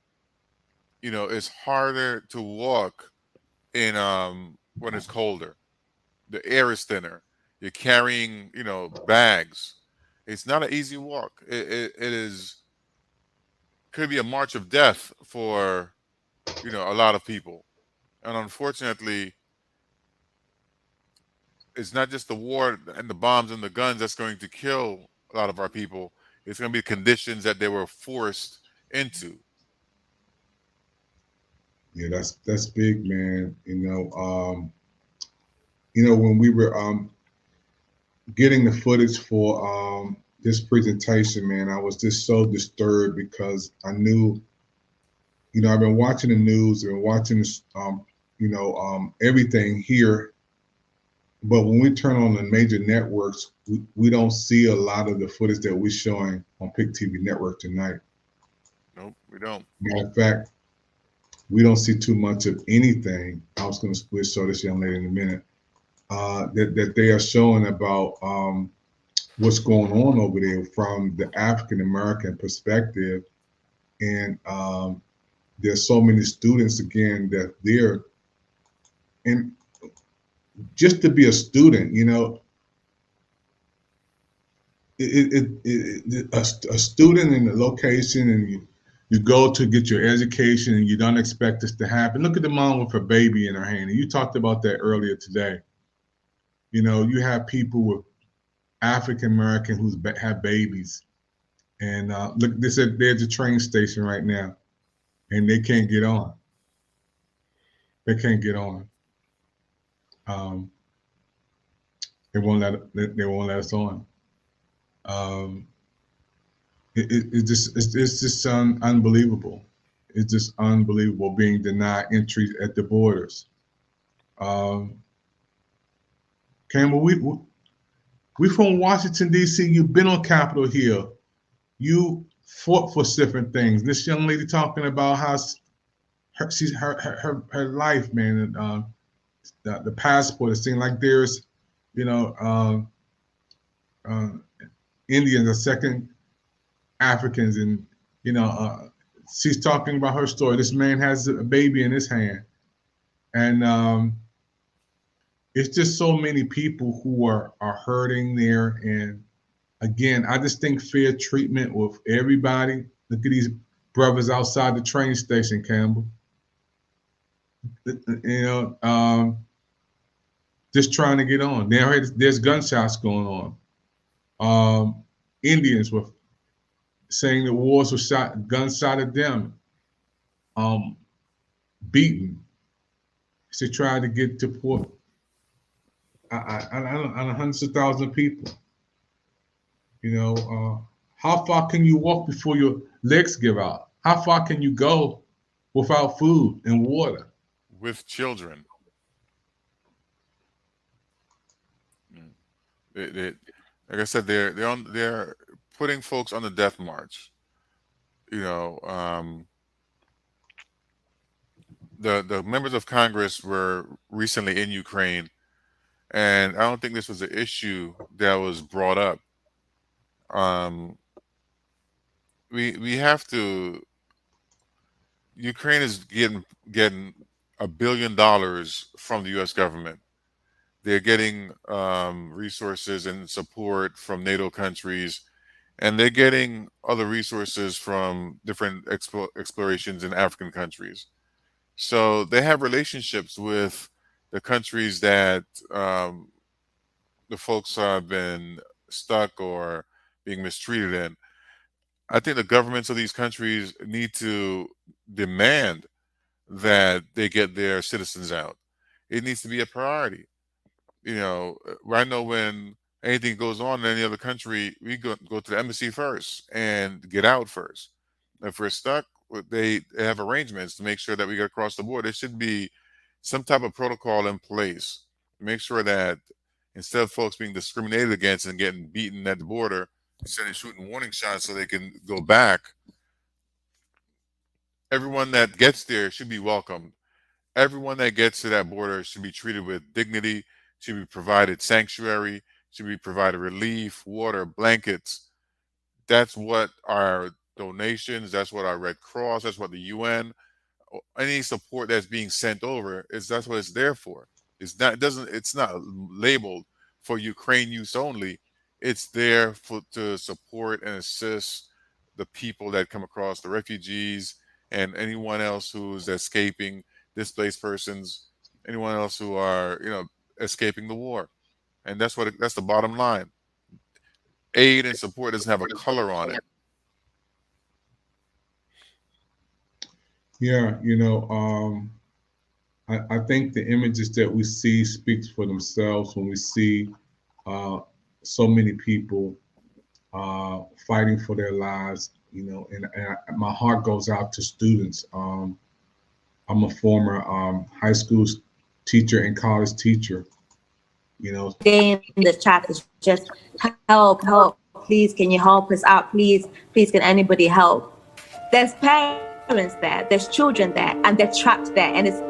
You know, it's harder to walk in when it's colder. The air is thinner. You're carrying, you know, bags. It's not an easy walk. It could be a march of death for, you know, a lot of people. And unfortunately, it's not just the war and the bombs and the guns that's going to kill a lot of our people. It's going to be conditions that they were forced into. Yeah, that's big, man. You know, when we were getting the footage for this presentation, man, I was just so disturbed because I knew, you know, I've been watching the news and watching this, you know, everything here. But when we turn on the major networks, we don't see a lot of the footage that we're showing on PIC TV network tonight. Nope, we don't. Matter of fact, we don't see too much of anything. I was going to show this young lady in a minute. That they are showing about what's going on over there from the African American perspective, and there's so many students again that they're, and just to be a student, you know, a student in the location, and you go to get your education, and you don't expect this to happen. Look at the mom with her baby in her hand, and you talked about that earlier today. You know, you have people with African American who have babies, and look, they said there's a train station right now, and they can't get on. They can't get on. They won't let us on. It's just unbelievable. It's just unbelievable being denied entry at the borders. Campbell, we from Washington, D.C. You've been on Capitol Hill. you fought for different things. This young lady talking about how her life, man, the passport. It seemed like there's, Indians are second Africans, and she's talking about her story. This man has a baby in his hand, and it's just so many people who are hurting there. And again, I just think fair treatment with everybody. Look at these brothers outside the train station, Campbell. Just trying to get on. There's gunshots going on. Indians were saying the wars were guns shot at them, beaten. They tried to get to port. Hundreds of thousands of people. How far can you walk before your legs give out? How far can you go without food and water? With children. Like I said, they're putting folks on the death march. The members of Congress were recently in Ukraine, and I don't think this was an issue that was brought up. We have to. Ukraine is getting $1 billion from the U.S. government. They're getting resources and support from NATO countries, and they're getting other resources from different explorations in African countries. So they have relationships with the countries that the folks have been stuck or being mistreated in. I think the governments of these countries need to demand that they get their citizens out. It needs to be a priority. I know when anything goes on in any other country, we go to the embassy first and get out first. If we're stuck, they have arrangements to make sure that we get across the board. There should be some type of protocol in place to make sure that instead of folks being discriminated against and getting beaten at the border, instead of shooting warning shots so they can go back, everyone that gets there should be welcomed. Everyone that gets to that border should be treated with dignity, should be provided sanctuary, should be provided relief, water, blankets. That's what our donations, that's what our Red Cross, that's what the UN, any support that's being sent over, that's what it's there for. It's not labeled for Ukraine use only. It's there to support and assist the people that come across, the refugees and anyone else who's escaping, displaced persons, anyone else who are, escaping the war. And that's the bottom line. Aid and support doesn't have a color on it. Yeah, I think the images that we see speaks for themselves when we see so many people fighting for their lives, and my heart goes out to students. I'm a former high school teacher and college teacher. In the chat is just help, please, can you help us out, please, can anybody help? There's parents there, there's children there, and they're trapped there, and it's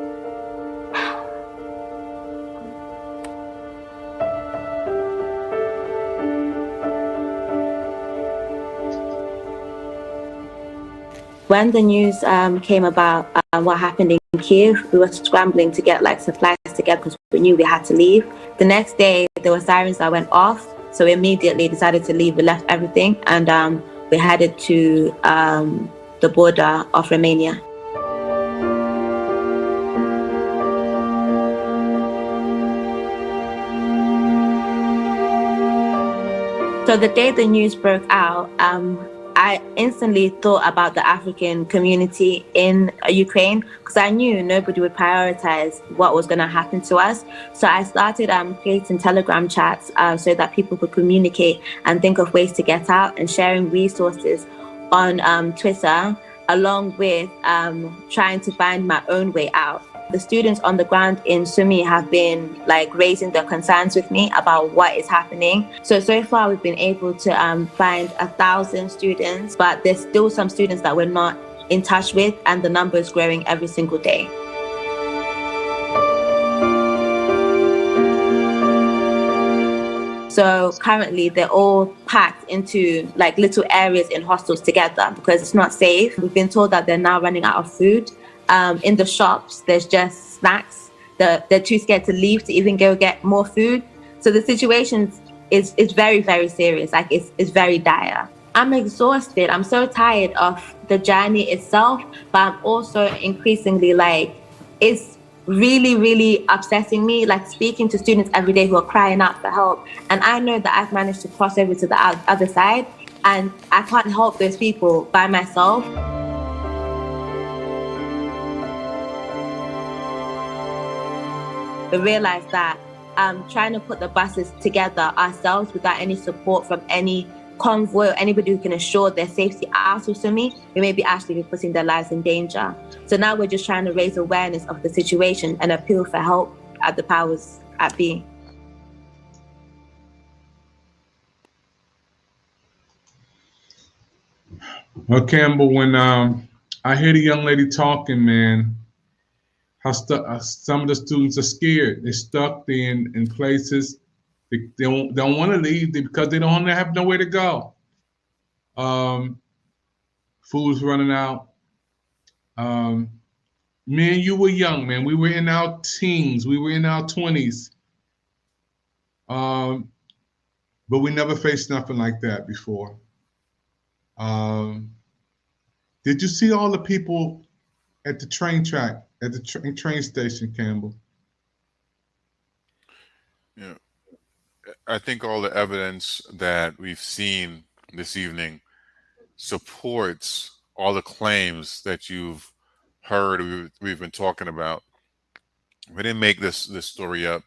when the news came about what happened in Kyiv, we were scrambling to get supplies together because we knew we had to leave. The next day, there were sirens that went off, so we immediately decided to leave. We left everything, and we headed to the border of Romania. So the day the news broke out, I instantly thought about the African community in Ukraine because I knew nobody would prioritize what was going to happen to us. So I started creating Telegram chats so that people could communicate and think of ways to get out, and sharing resources on Twitter, along with trying to find my own way out. The students on the ground in Sumi have been like raising their concerns with me about what is happening. So far we've been able to find 1,000 students, but there's still some students that we're not in touch with, and the number is growing every single day. So currently they're all packed into like little areas in hostels together because it's not safe. We've been told that they're now running out of food. In the shops, there's just snacks. They're too scared to leave to even go get more food. So the situation is very, very serious. Like it's very dire. I'm exhausted. I'm so tired of the journey itself, but I'm also increasingly like, it's really, really upsetting me, like speaking to students every day who are crying out for help. And I know that I've managed to cross over to the other side, and I can't help those people by myself. We realize that trying to put the buses together ourselves without any support from any convoy or anybody who can assure their safety out of Sumi, we may be actually putting their lives in danger. So now we're just trying to raise awareness of the situation and appeal for help at the powers at be. Well, Campbell, when I hear the young lady talking, man, how some of the students are scared. They're stuck in places. They don't want to leave because they don't have nowhere to go. Food's running out. Me and you were young, man. We were in our teens. We were in our 20s. But we never faced nothing like that before. Did you see all the people at the train track, at the train station, Campbell? Yeah. I think all the evidence that we've seen this evening supports all the claims that you've heard we've been talking about. We didn't make this story up.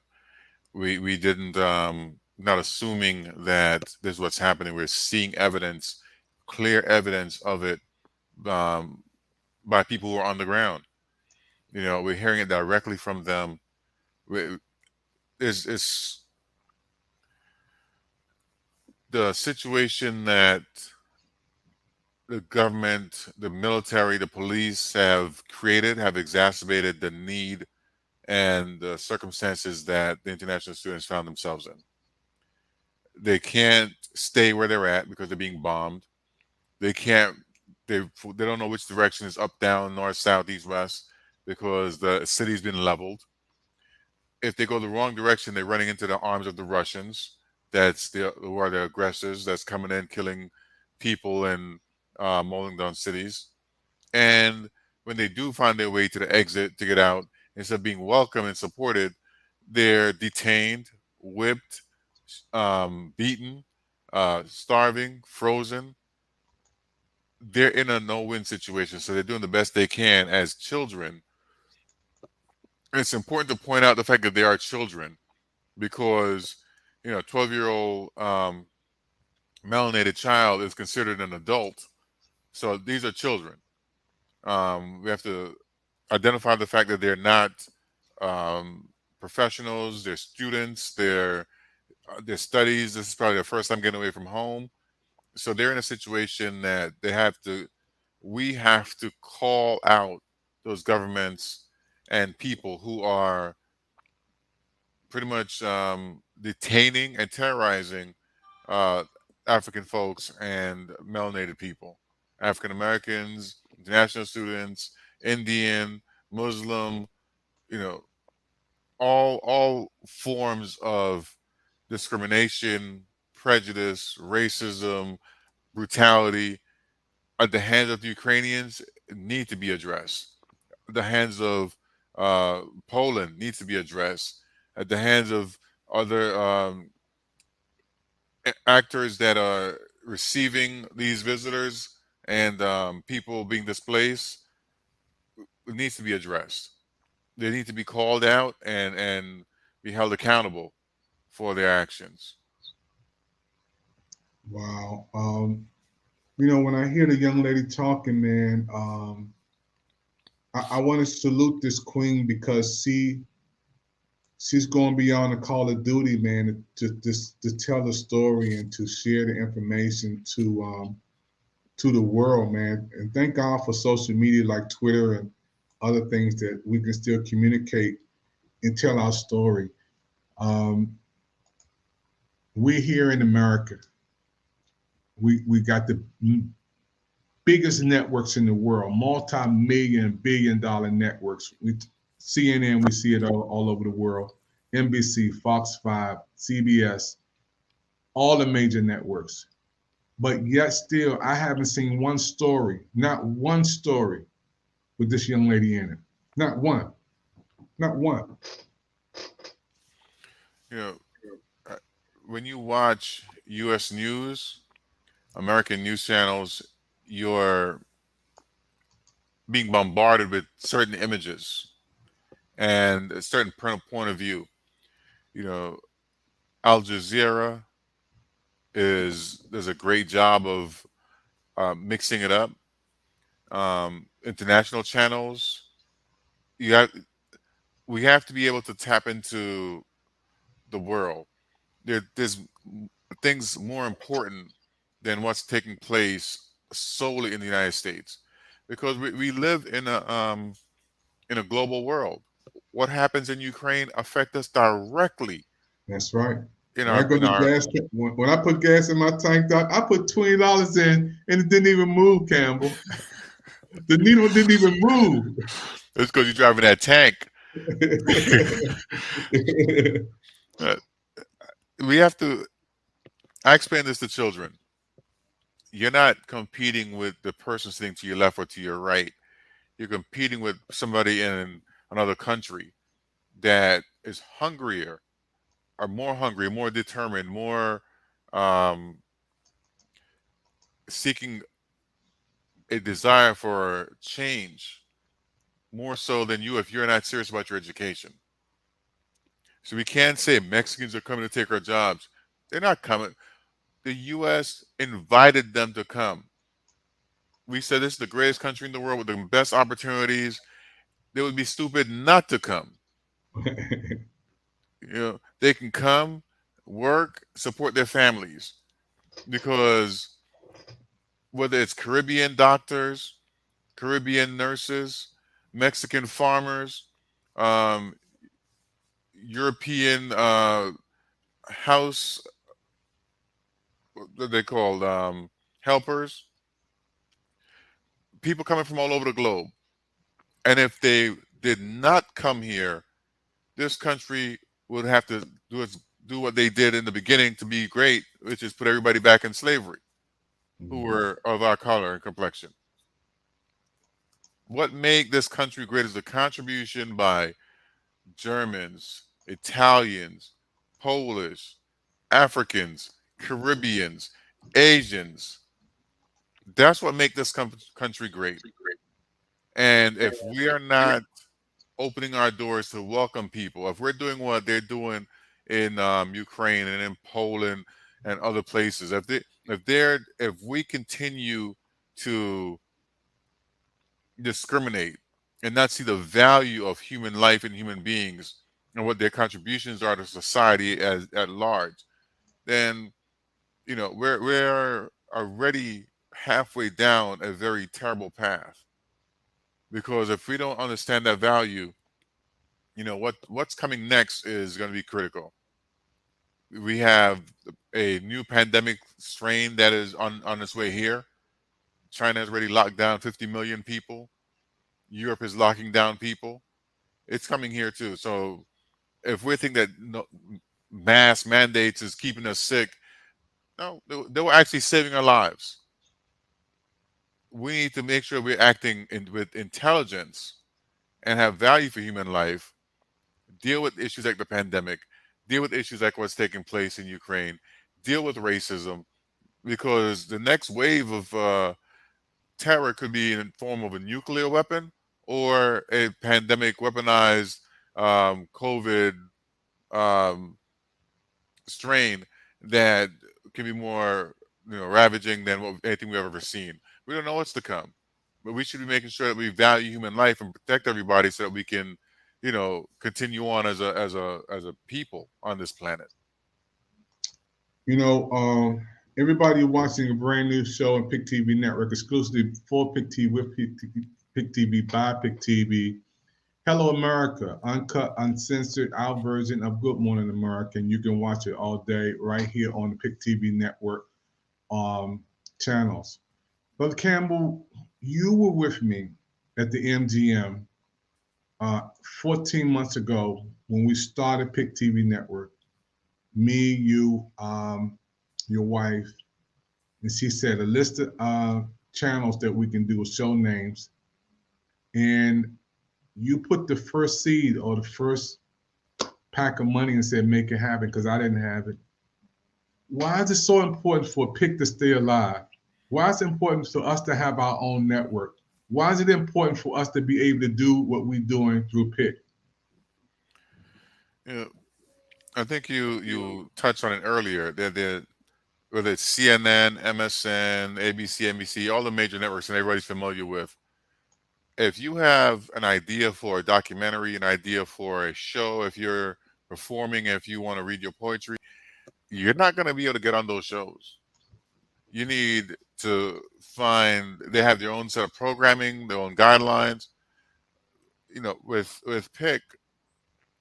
We didn't not assuming that this is what's happening. We're seeing evidence, clear evidence of it by people who are on the ground. You know, we're hearing it directly from them. It's the situation that the government, the military, the police have created, have exacerbated the need and the circumstances that the international students found themselves in. They can't stay where they're at because they're being bombed. They don't know which direction is up, down, north, south, east, west, because the city's been leveled. If they go the wrong direction, they're running into the arms of the Russians. Who are the aggressors that's coming in, killing people and mowing down cities. And when they do find their way to the exit to get out, instead of being welcomed and supported, they're detained, whipped, beaten, starving, frozen. They're in a no-win situation, so they're doing the best they can as children. And it's important to point out the fact that they are children, because 12-year-old melanated child is considered an adult. So these are children. We have to identify the fact that they're not professionals, they're students, their studies. This is probably their first time getting away from home. So they're in a situation that we have to call out those governments and people who are pretty much detaining and terrorizing African folks and melanated people, African Americans, international students, Indian, Muslim, all forms of discrimination, prejudice, racism, brutality at the hands of the Ukrainians need to be addressed. At the hands of Poland needs to be addressed. At the hands of other actors that are receiving these visitors and people being displaced, it needs to be addressed. They need to be called out and be held accountable for their actions. Wow. When I hear the young lady talking, man, I want to salute this queen because she's going beyond the call of duty, man, to tell the story and to share the information to the world, man. And thank God for social media like Twitter and other things that we can still communicate and tell our story. We here in America, we got the biggest networks in the world, multi-million, billion-dollar networks. CNN, we see it all over the world. NBC, Fox 5, CBS, all the major networks. But yet still, I haven't seen one story, not one story with this young lady in it. Not one. Not one. You know, when you watch U.S. news, American news channels, you're being bombarded with certain images and a certain point of view. You know, Al Jazeera does a great job of mixing it up. International channels, we have to be able to tap into the world. There's things more important than what's taking place solely in the United States, because we live in a global world. What happens in Ukraine affects us directly. That's right. When I put gas in my tank, Doc, I put $20 in and it didn't even move, Campbell. The needle didn't even move. It's because you're driving that tank. We have to. I explain this to children. You're not competing with the person sitting to your left or to your right. You're competing with somebody in another country that is hungrier, or more hungry, more determined, more seeking a desire for change, more so than you if you're not serious about your education. So we can't say Mexicans are coming to take our jobs. They're not coming. The U.S. invited them to come. We said this is the greatest country in the world with the best opportunities. They would be stupid not to come. They can come, work, support their families, because whether it's Caribbean doctors, Caribbean nurses, Mexican farmers, European house, what are they called, helpers, people coming from all over the globe. And if they did not come here, this country would have to do what they did in the beginning to be great, which is put everybody back in slavery who were of our color and complexion. What made this country great is the contribution by Germans, Italians, Polish, Africans, Caribbeans, Asians. That's what makes this country great. And if we are not opening our doors to welcome people, if we're doing what they're doing in Ukraine and in Poland and other places, if we continue to discriminate and not see the value of human life and human beings and what their contributions are to society at large, then we're already halfway down a very terrible path. Because if we don't understand that value, what's coming next is going to be critical. We have a new pandemic strain that is on its way here. China has already locked down 50 million people. Europe is locking down people. It's coming here too. So if we think that mass mandates is keeping us sick, no, they were actually saving our lives. We need to make sure we're acting with intelligence and have value for human life, deal with issues like the pandemic, deal with issues like what's taking place in Ukraine, deal with racism, because the next wave of terror could be in the form of a nuclear weapon or a pandemic weaponized COVID strain that can be more ravaging than anything we've ever seen. We don't know what's to come, but we should be making sure that we value human life and protect everybody so that we can, continue on as a people on this planet. Everybody watching a brand new show on Pick TV Network, exclusively for Pick TV, with Pick TV, by Pick TV. Hello America, uncut, uncensored, our version of Good Morning America, and you can watch it all day right here on the Pick TV Network channels. Brother Campbell, you were with me at the MGM 14 months ago when we started Pick TV Network. Me, you, your wife, and she said a list of channels that we can do with show names, and you put the first seed or the first pack of money and said make it happen, because I didn't have it. Why is it so important for Pick to stay alive? Why is it important for us to have our own network? Why is it important for us to be able to do what we're doing through Pick? I think you touched on it earlier. Whether it's CNN, MSN, ABC, NBC, all the major networks and everybody's familiar with. If you have an idea for a documentary, an idea for a show, if you're performing, if you want to read your poetry, you're not going to be able to get on those shows. You need to they have their own set of programming, their own guidelines. With Pick,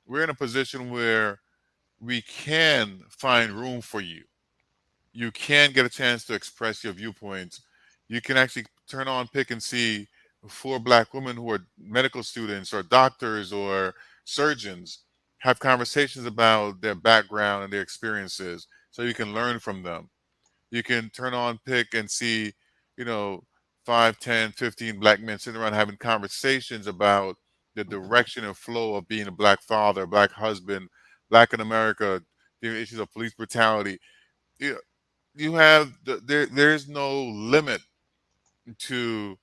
we're in a position where we can find room for you. You can get a chance to express your viewpoints. You can actually turn on Pick and see 4 Black women who are medical students or doctors or surgeons have conversations about their background and their experiences, so you can learn from them. You can turn on Pick and see, 5, 10, 15 Black men sitting around having conversations about the direction and flow of being a Black father, Black husband, Black in America, the issues of police brutality. You have there's no limit to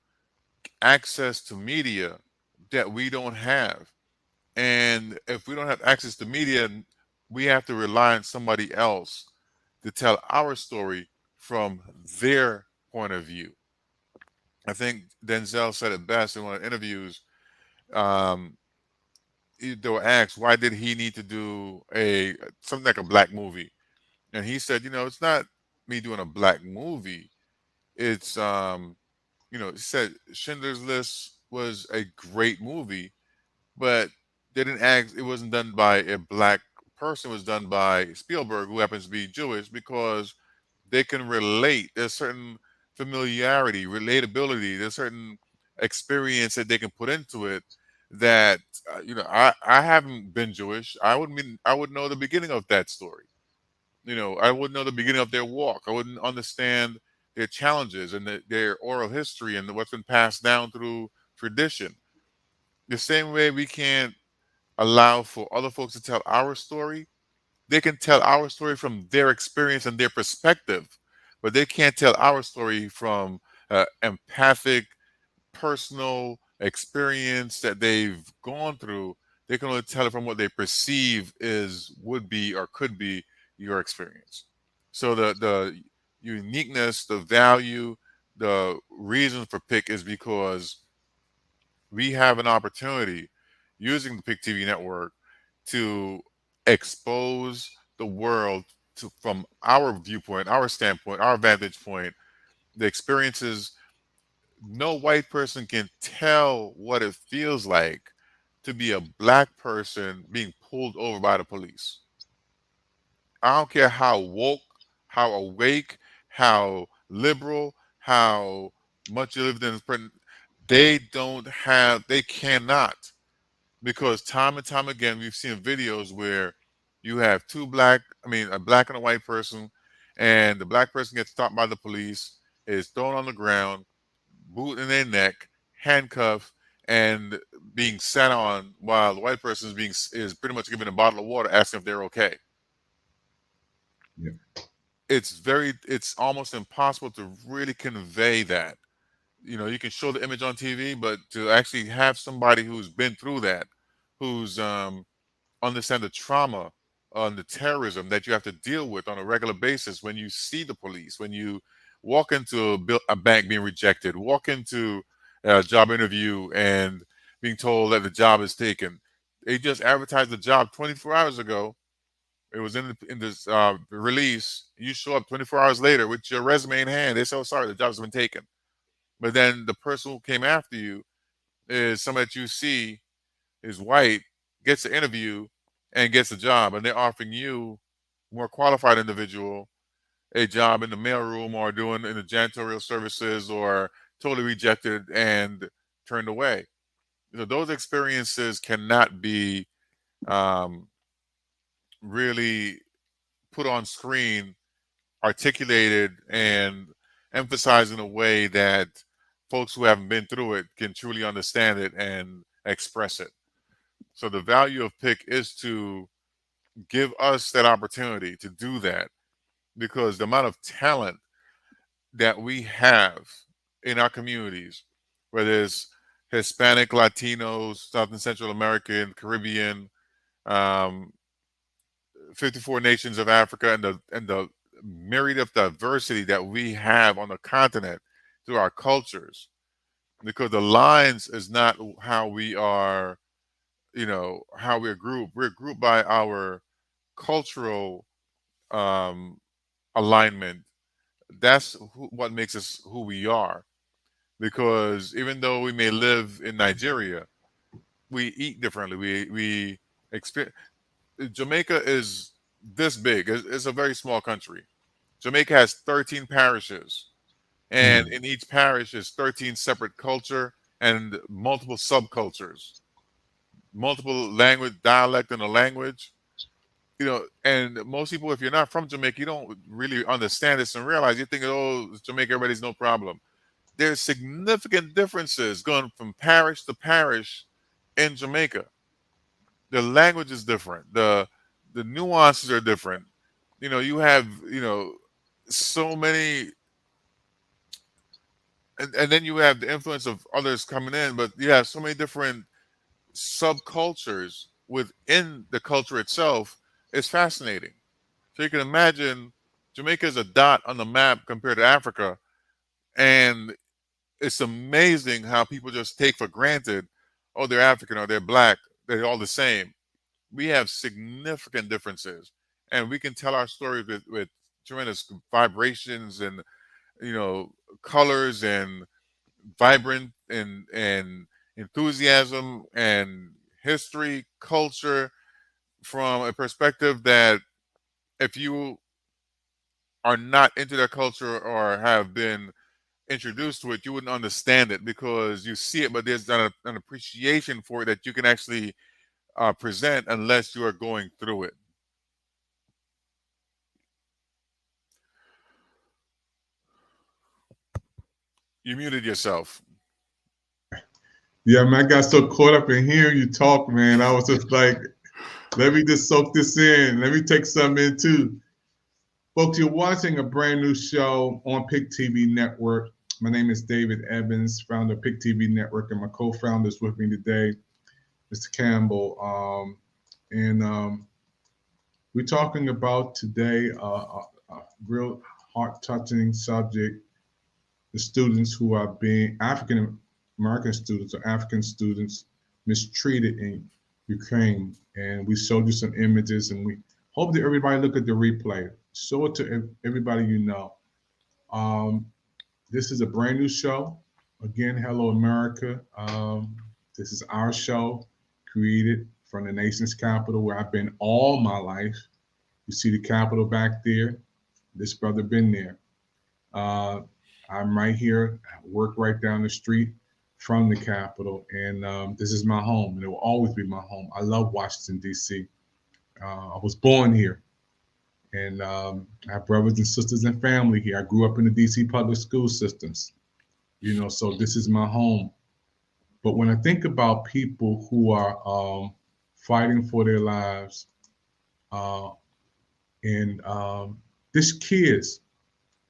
access to media that we don't have. And if we don't have access to media, we have to rely on somebody else to tell our story from their point of view. I think Denzel said it best in one of the interviews. They were asked, why did he need to do something like a Black movie? And he said, it's not me doing a Black movie. It's, he said Schindler's List was a great movie, but they didn't it wasn't done by a Black person. It was done by Spielberg, who happens to be Jewish, because they can relate. There's certain familiarity, relatability. There's certain experience that they can put into it that, I haven't been Jewish. I would know the beginning of that story. I wouldn't know the beginning of their walk. I wouldn't understand their challenges and their oral history and what's been passed down through tradition. The same way we can't allow for other folks to tell our story, they can tell our story from their experience and their perspective, but they can't tell our story from empathic, personal experience that they've gone through. They can only tell it from what they perceive would be or could be your experience. So the uniqueness, the value, the reason for Pick is because we have an opportunity using the Pick TV network to expose the world from our viewpoint, our standpoint, our vantage point, the experiences. No white person can tell what it feels like to be a Black person being pulled over by the police. I don't care how woke, how awake, how liberal, how much you lived in this. They cannot, because time and time again, we've seen videos where you have a Black and a white person, and the Black person gets stopped by the police, is thrown on the ground, boot in their neck, handcuffed, and being sat on, while the white person is pretty much given a bottle of water, asking if they're okay. Yeah. It's almost impossible to really convey that. You can show the image on TV, but to actually have somebody who's been through that, who's understand the trauma and the terrorism that you have to deal with on a regular basis when you see the police, when you walk into a bank being rejected, walk into at a job interview and being told that the job is taken. They just advertised the job 24 hours ago. It was in this release. You show up 24 hours later with your resume in hand. They say, "Oh, sorry, the job's been taken." But then the person who came after you is somebody that you see is white, gets the interview, and gets a job, and they're offering you, more qualified individual, a job in the mailroom or doing in the janitorial services, or totally rejected and turned away. Those experiences cannot be really put on screen, articulated, and emphasized in a way that folks who haven't been through it can truly understand it and express it. So the value of PIC is to give us that opportunity to do that, because the amount of talent that we have in our communities, whether it's Hispanic, Latinos, South and Central American, Caribbean, 54 nations of Africa, and the myriad of diversity that we have on the continent through our cultures, because the lines is not how we are, how we're grouped. We're grouped by our cultural alignment. That's what makes us who we are. Because even though we may live in Nigeria, we eat differently. We experience. Jamaica is this big. It's a very small country. Jamaica has 13 parishes, and in each parish is 13 separate culture and multiple subcultures, multiple language, dialect in a language. And most people, if you're not from Jamaica, you don't really understand this and realize. You think, oh, Jamaica, everybody's no problem. There's significant differences going from parish to parish in Jamaica. The language is different. The nuances are different. You have, so many, and then you have the influence of others coming in, but you have so many different subcultures within the culture itself. It's fascinating. So you can imagine Jamaica is a dot on the map compared to Africa, and it's amazing how people just take for granted, oh, they're African or they're black, they're all the same. We have significant differences, and we can tell our stories with tremendous vibrations and colors and vibrant and enthusiasm and history, culture, from a perspective that if you are not into their culture or have been introduced to it, you wouldn't understand it, because you see it, but there's an appreciation for it that you can actually present unless you are going through it. You muted yourself. Yeah, man, I got so caught up in hearing you talk, man. I was just like, let me just soak this in. Let me take something in too. Folks, you're watching a brand new show on PIC TV Network. My name is David Evans, founder of PIC TV Network, and my co-founders with me today, Mr. Campbell. We're talking about today a real heart-touching subject, the students who are being African-American students or African students mistreated in Ukraine. And we showed you some images, and we hope that everybody look at the replay. Show it to everybody you know. This is a brand new show. Again, hello, America. This is our show, created from the nation's capital, where I've been all my life. You see the Capitol back there. This brother been there. I'm right here. I work right down the street from the Capitol, and this is my home, and it will always be my home. I love Washington, D.C. I was born here, and I have brothers and sisters and family here. I grew up in the D.C. public school systems, so this is my home. But when I think about people who are fighting for their lives, and this kids,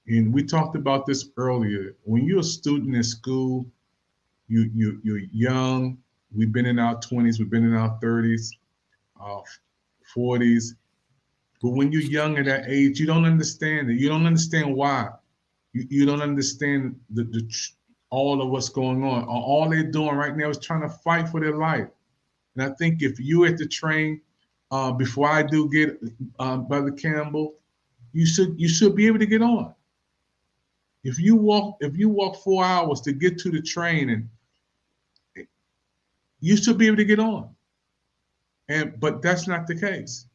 and we talked about this earlier, when you're a student in school, you're young. We've been in our 20s, we've been in our 30s, 40s. But when you're young at that age, you don't understand it. You don't understand why. You don't understand all of what's going on. All they're doing right now is trying to fight for their life. And I think if you at the train, before I do get Brother Campbell, you should be able to get on. If you walk 4 hours to get to the train, and you should be able to get on. But that's not the case.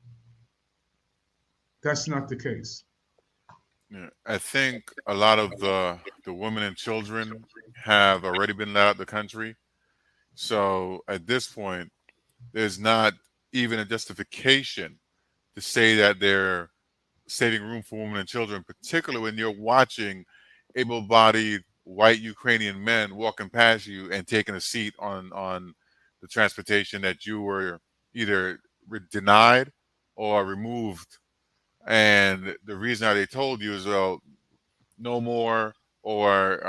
That's not the case. Yeah, I think a lot of the women and children have already been let out of the country. So at this point, there's not even a justification to say that they're saving room for women and children, particularly when you're watching able-bodied white Ukrainian men walking past you and taking a seat on the transportation that you were either denied or removed. And the reason how they told you is, well, no more, or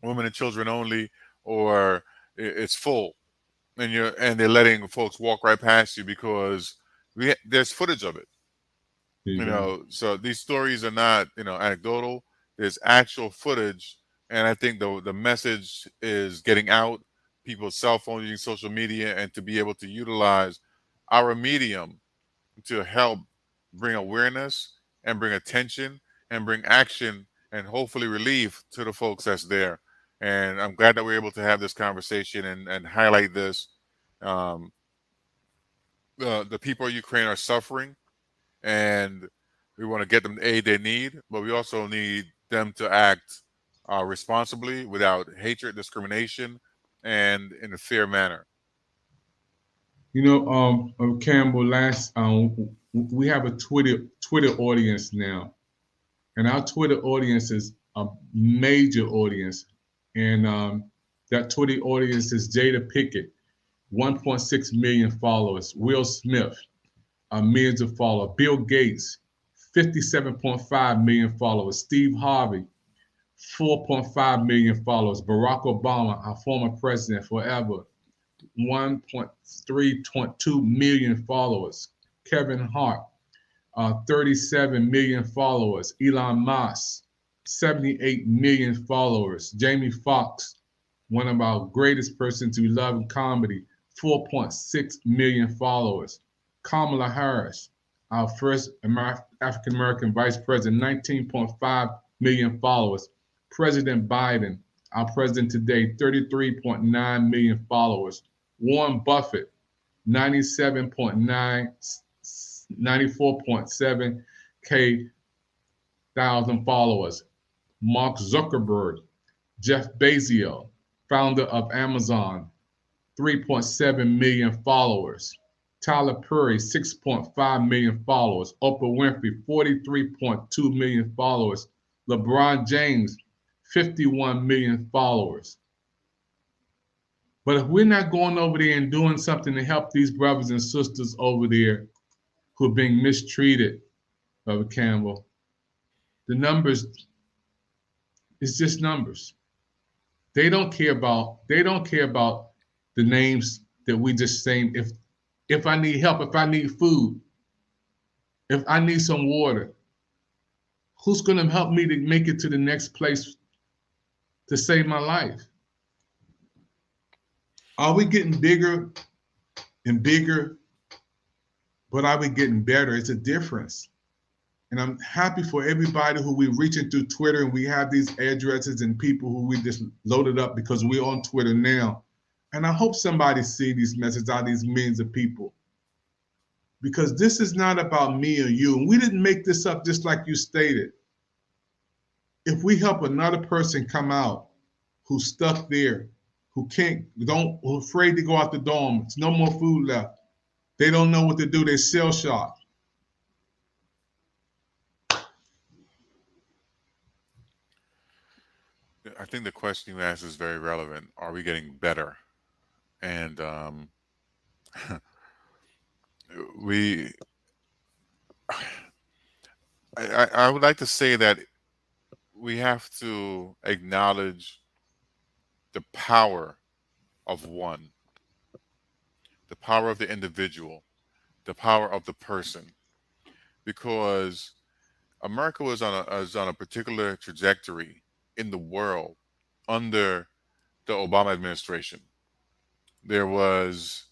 women and children only, or it's full, and they're letting folks walk right past you because there's footage of it. You know, so these stories are not, anecdotal. There's actual footage, and I think the message is getting out. People's cell phones, using social media, and to be able to utilize our medium to help bring awareness and bring attention and bring action and hopefully relief to the folks that's there. And I'm glad that we're able to have this conversation and highlight this. The people of Ukraine are suffering, and we want to get them the aid they need, but we also need them to act responsibly, without hatred, discrimination, and in a fair manner. Campbell, we have a Twitter audience now, and our Twitter audience is a major audience, and that Twitter audience is Jada Pickett, 1.6 million followers. Will Smith, millions of followers. Bill Gates, 57.5 million followers. Steve Harvey, 4.5 million followers. Barack Obama, our former president forever, 1.3.2 million followers. Kevin Hart, 37 million followers. Elon Musk, 78 million followers. Jamie Foxx, one of our greatest persons we love in comedy, 4.6 million followers. Kamala Harris, our first African American vice president, 19.5 million followers. President Biden, our president today, 33.9 million followers. Warren Buffett, 94.7 thousand followers. Mark Zuckerberg, Jeff Bezos, founder of Amazon, 3.7 million followers. Tyler Perry, 6.5 million followers. Oprah Winfrey, 43.2 million followers. LeBron James, 51 million followers. But if we're not going over there and doing something to help these brothers and sisters over there who are being mistreated, Brother Campbell, the numbers, it's just numbers. They don't care about the names that we just saying. If I need help, if I need food, if I need some water, who's going to help me to make it to the next place to save my life? Are we getting bigger and bigger, but are we getting better? It's a difference. And I'm happy for everybody who we're reaching through Twitter, and we have these addresses and people who we just loaded up because we're on Twitter now. And I hope somebody see these messages out of these millions of people. Because this is not about me or you. And we didn't make this up, just like you stated. If we help another person come out who's stuck there, who's afraid to go out the dorm, there's no more food left. They don't know what to do, they're shell shocked. I think the question you asked is very relevant. Are we getting better? And I would like to say that we have to acknowledge the power of one, the power of the individual, the power of the person, because America was on a particular trajectory in the world under the Obama administration. There was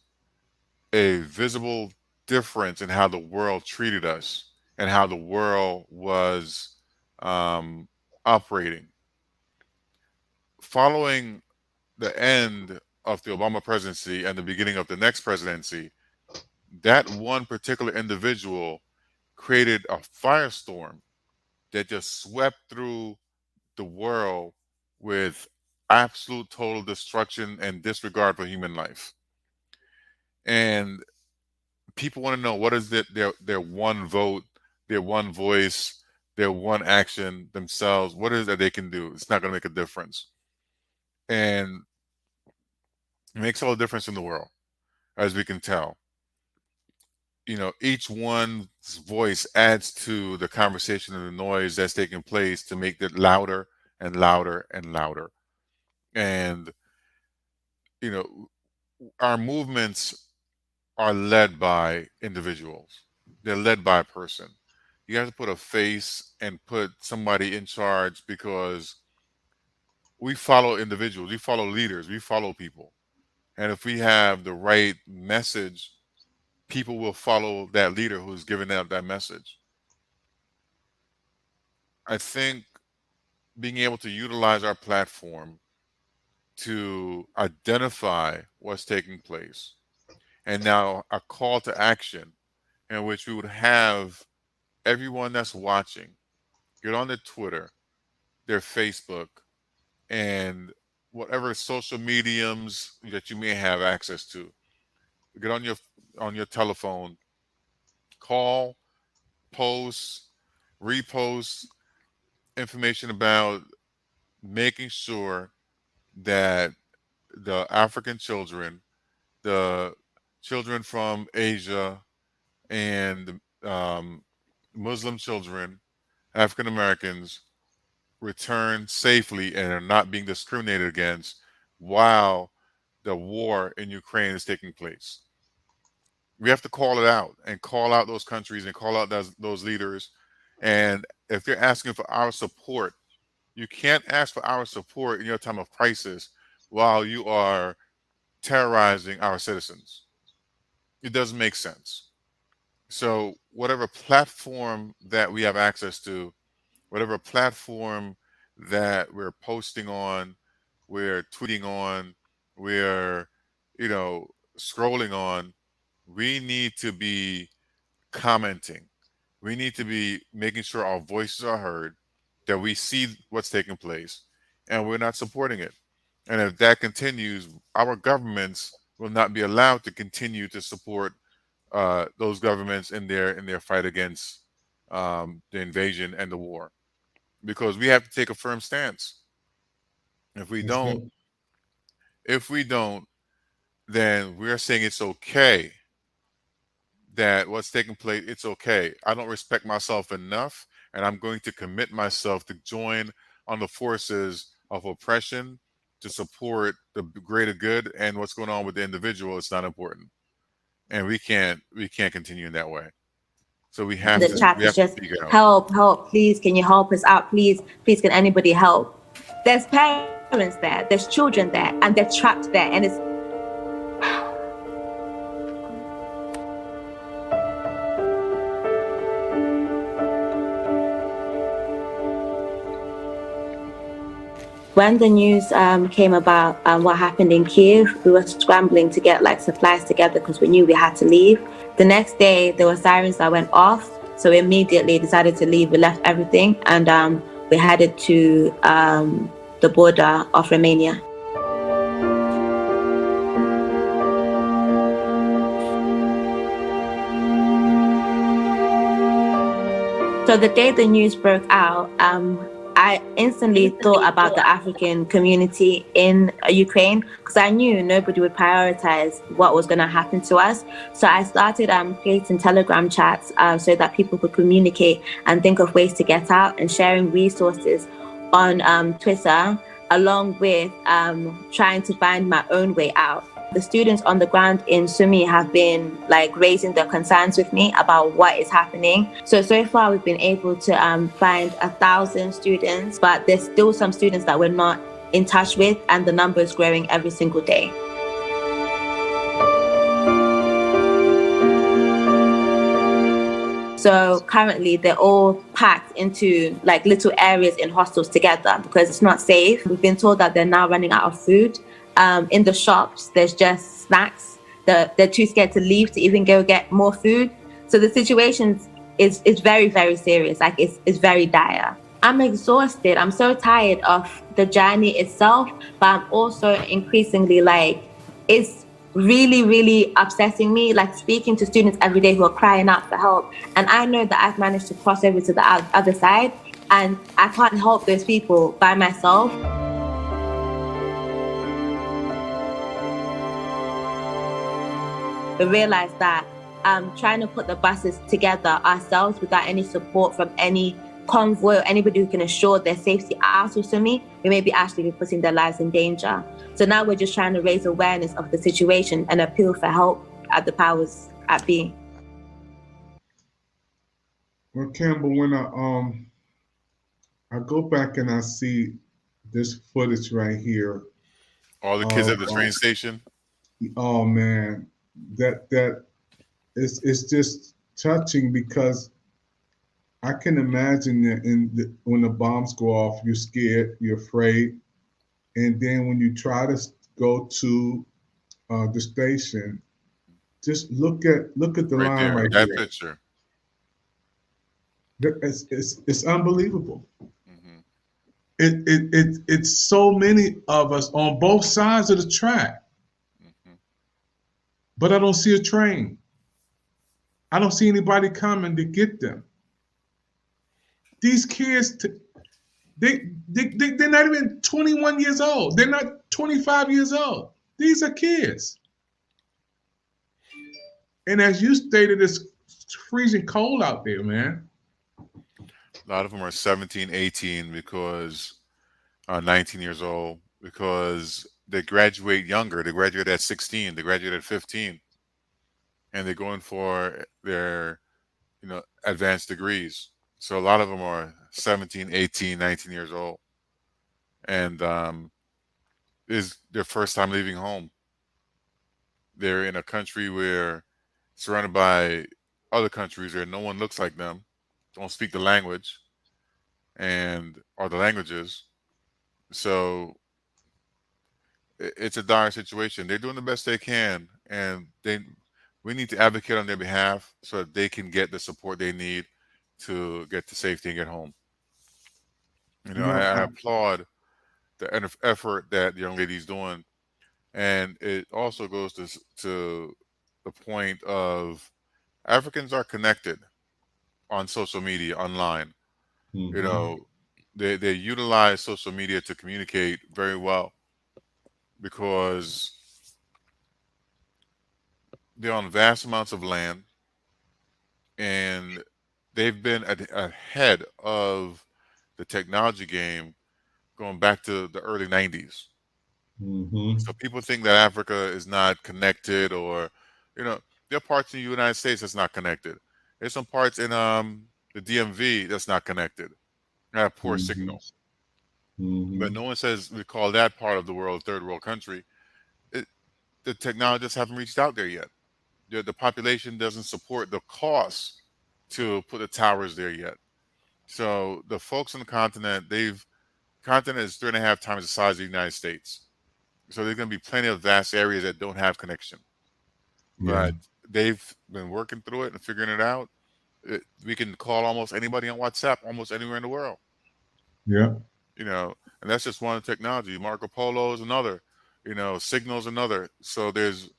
a visible difference in how the world treated us and how the world was operating. Following the end of the Obama presidency and the beginning of the next presidency, that one particular individual created a firestorm that just swept through the world with absolute total destruction and disregard for human life. And people want to know, what is their one vote, their one voice, their one action themselves? What is it that they can do? It's not going to make a difference. And it makes all the difference in the world, as we can tell. You know, each one's voice adds to the conversation and the noise that's taking place to make it louder and louder and louder. And, you know, our movements are led by individuals. They're led by a person. You have to put a face and put somebody in charge, because we follow individuals, we follow leaders, we follow people. And if we have the right message, people will follow that leader who's giving out that message. I think being able to utilize our platform to identify what's taking place, and now a call to action in which we would have everyone that's watching get on their Twitter, their Facebook, and whatever social mediums that you may have access to. Get on your telephone, call, post, repost information about making sure that the African children, the children from Asia, and Muslim children, African Americans, return safely and are not being discriminated against while the war in Ukraine is taking place. We have to call it out and call out those countries and call out those leaders. And if they're asking for our support, you can't ask for our support in your time of crisis while you are terrorizing our citizens. It doesn't make sense. So whatever platform that we have access to, whatever platform that we're posting on, we're tweeting on, we're, scrolling on, we need to be commenting. We need to be making sure our voices are heard, that we see what's taking place, and we're not supporting it. And if that continues, our governments will not be allowed to continue to support those governments in their fight against the invasion and the war, because we have to take a firm stance. If we don't, then we're saying it's okay that what's taking place, it's okay. I don't respect myself enough, and I'm going to commit myself to join on the forces of oppression to support the greater good, and what's going on with the individual, it's not important. And we can't continue in that way. So we have The chat is just speak out. help, please, can you help us out, please, can anybody help? There's parents there, there's children there, and they're trapped there, and it's when the news came about what happened in Kyiv, we were scrambling to get supplies together because we knew we had to leave. The next day, there were sirens that went off, so we immediately decided to leave. We left everything, and we headed to the border of Romania. So the day the news broke out, I instantly thought about the African community in Ukraine, because I knew nobody would prioritize what was going to happen to us. So I started creating Telegram chats so that people could communicate and think of ways to get out, and sharing resources on Twitter, along with trying to find my own way out. The students on the ground in Sumy have been raising their concerns with me about what is happening. So far we've been able to find 1,000 students, but there's still some students that we're not in touch with, and the number is growing every single day. So currently they're all packed into like little areas in hostels together because it's not safe. We've been told that they're now running out of food. In the shops, there's just snacks. They're too scared to leave to even go get more food. So the situation is very, very serious. Like it's very dire. I'm exhausted. I'm so tired of the journey itself, but I'm also increasingly like, it's really, really upsetting me, like speaking to students every day who are crying out for help. And I know that I've managed to cross over to the other side, and I can't help those people by myself. We realize that trying to put the buses together ourselves without any support from any convoy or anybody who can assure their safety out of Sumi, we may be actually putting their lives in danger. So now we're just trying to raise awareness of the situation and appeal for help at the powers at be. Well, Campbell, when I go back and I see this footage right here, all the kids at the train station. Oh man, that it's just touching because I can imagine that when the bombs go off, you're scared, you're afraid, and then when you try to go to the station, just look at the Right line there, right that there. picture. It's unbelievable. It's so many of us on both sides of the track, but I don't see a train. I don't see anybody coming to get them. These kids, they're not even 21 years old. They're not 25 years old. These are kids. And as you stated, it's freezing cold out there, man. A lot of them are 17, 18 because 19 years old because they graduate younger. They graduate at 16. They graduate at 15. And they're going for their, advanced degrees. So a lot of them are 17, 18, 19 years old. And is their first time leaving home. They're in a country where surrounded by other countries where no one looks like them, don't speak the language, or the languages. So it's a dire situation. They're doing the best they can, and we need to advocate on their behalf so that they can get the support they need to get to safety and get home. I applaud the effort that the young lady's doing, and it also goes to the point of Africans are connected on social media, online. They utilize social media to communicate very well because they're on vast amounts of land, and they've been ahead of the technology game going back to the early 90s. So people think that Africa is not connected, or, there are parts in the United States that's not connected. There's some parts in the DMV that's not connected. Have poor signals. But no one says we call that part of the world third world country. The technologists haven't reached out there yet. The population doesn't support the cost to put the towers there yet. So the folks on the continent, continent is 3.5 times the size of the United States. So there's going to be plenty of vast areas that don't have connection. But they've been working through it and figuring it out. We can call almost anybody on WhatsApp, almost anywhere in the world. Yeah. And that's just one technology. Marco Polo is another, Signal's another. So there's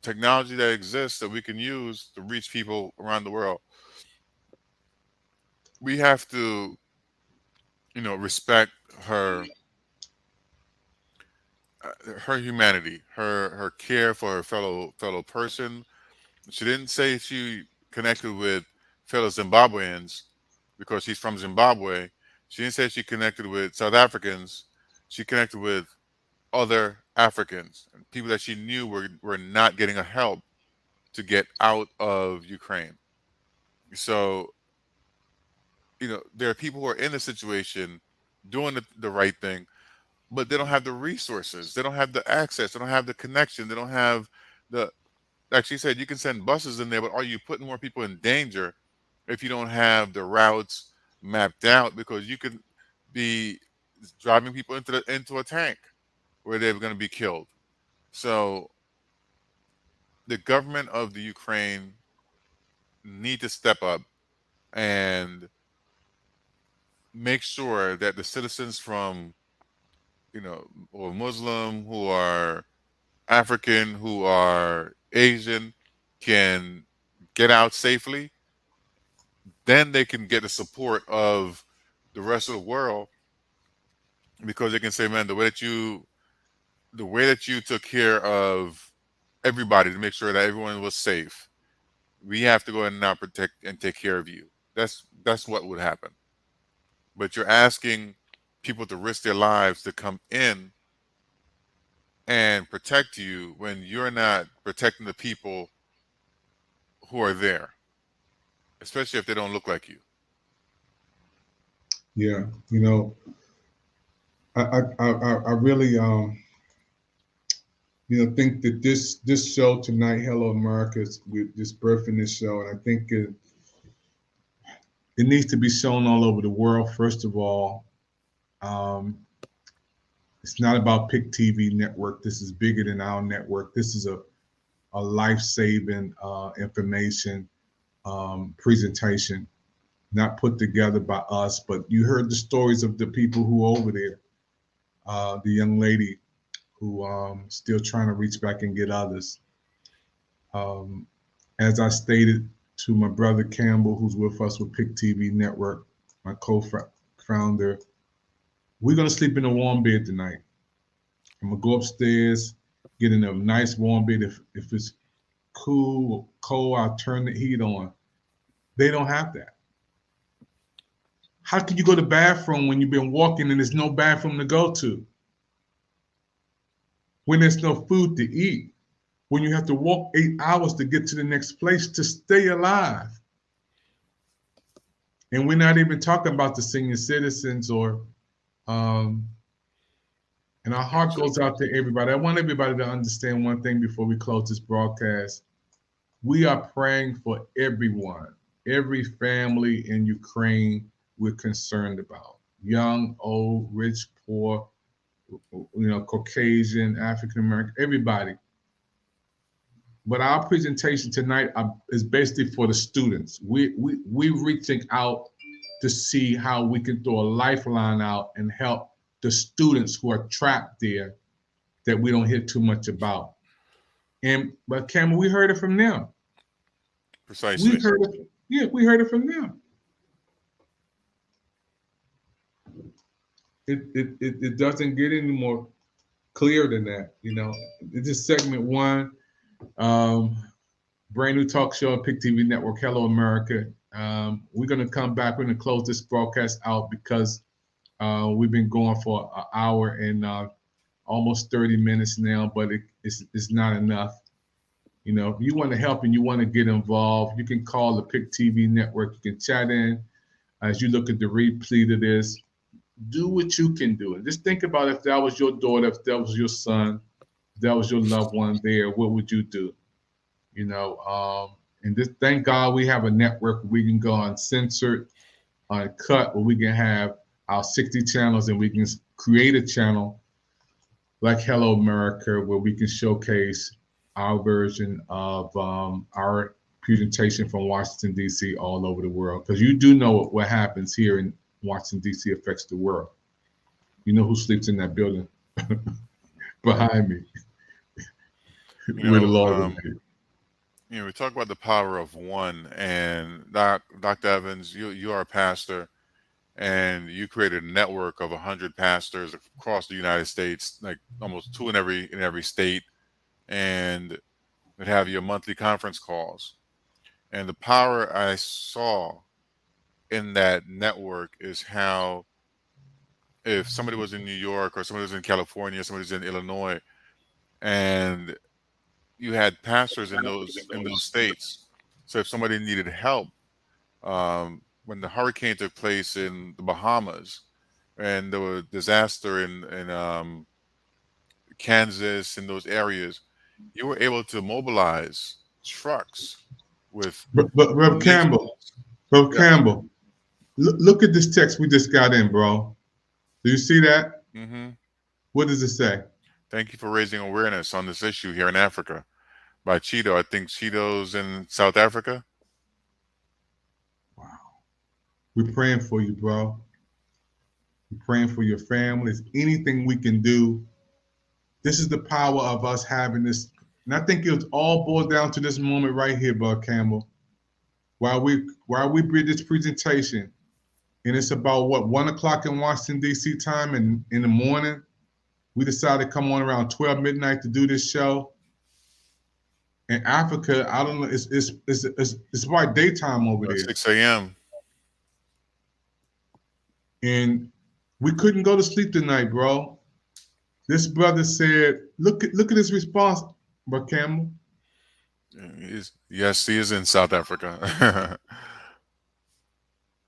technology that exists that we can use to reach people around the world. We have to, respect her humanity, her care for her fellow person. She didn't say she connected with fellow Zimbabweans because she's from Zimbabwe. She didn't say she connected with South Africans. She connected with other Africans, people that she knew were not getting a help to get out of Ukraine. So, there are people who are in the situation doing the right thing, but they don't have the resources. They don't have the access. They don't have the connection. They don't have the. Like she said, you can send buses in there, but are you putting more people in danger if you don't have the routes mapped out? Because you could be driving people into a tank where they're going to be killed. So the government of the Ukraine need to step up and make sure that the citizens from, or Muslim, who are African, who are Asian, can get out safely. Then they can get the support of the rest of the world, because they can say, man, the way that you took care of everybody to make sure that everyone was safe, we have to go in and now protect and take care of you. That's what would happen. But you're asking people to risk their lives to come in and protect you when you're not protecting the people who are there, especially if they don't look like you. Yeah, I really think that this show tonight, Hello America, with this birthing this show, and I think it needs to be shown all over the world. First of all, it's not about Pick TV Network. This is bigger than our network. This is a life-saving information presentation, not put together by us, but you heard the stories of the people who are over there. The young lady who still trying to reach back and get others. As I stated to my brother Campbell, who's with us with Pick TV Network, my co-founder, we're gonna sleep in a warm bed tonight. I'm gonna go upstairs, get in a nice warm bed. If it's cool or cold, I'll turn the heat on. They don't have that. How can you go to the bathroom when you've been walking and there's no bathroom to go to? When there's no food to eat? When you have to walk 8 hours to get to the next place to stay alive? And we're not even talking about the senior citizens or, and our heart goes out to everybody. I want everybody to understand one thing before we close this broadcast. We are praying for everyone, every family in Ukraine we're concerned about. Young, old, rich, poor, Caucasian, African American, everybody. But our presentation tonight is basically for the students. We're reaching out to see how we can throw a lifeline out and help the students who are trapped there that we don't hear too much about. But Cameron, we heard it from them. Precisely. We heard it from them. It doesn't get any more clear than that. This is segment one. Brand new talk show on Pick TV Network, Hello America. We're going to come back. We're going to close this broadcast out because we've been going for an hour and almost 30 minutes now, but it's not enough. If you want to help and you want to get involved, you can call the Pick TV Network. You can chat in as you look at the replay of this. Do what you can do. And just think about if that was your daughter, if that was your son, if that was your loved one there, what would you do? And just thank God we have a network where we can go uncensored, uncut, where we can have our 60 channels and we can create a channel like Hello America where we can showcase our version of our presentation from Washington, D.C. all over the world. Because you do know what happens here in Washington, D.C. affects the world. You know who sleeps in that building behind me. Where the Lord is. We talk about the power of one, and Dr. Evans, you are a pastor, and you created a network of 100 pastors across the United States, like almost 2 in every state, and would have your monthly conference calls. And the power I saw in that network is how if somebody was in New York or somebody was in California, somebody was in Illinois, and you had pastors in those states. So if somebody needed help, when the hurricane took place in the Bahamas, and the disaster in Kansas and those areas, you were able to mobilize trucks with But Rev Campbell, police. Rev Yeah. Campbell, look at this text we just got in, bro. Do you see that? hmm What does it say? Thank you for raising awareness on this issue here in Africa by Cheeto. I think Cheeto's in South Africa. We're praying for you, bro. We're praying for your families. Anything we can do. This is the power of us having this. And I think it all boils down to this moment right here, Bud Campbell. While we did this presentation, and it's about what 1 o'clock in Washington D.C. time, and in the morning, we decided to come on around 12 midnight to do this show. In Africa, I don't know, it's about daytime over there. 6 a.m. And we couldn't go to sleep tonight, bro. This brother said, look at his response, Bud Campbell. Yes, he is in South Africa.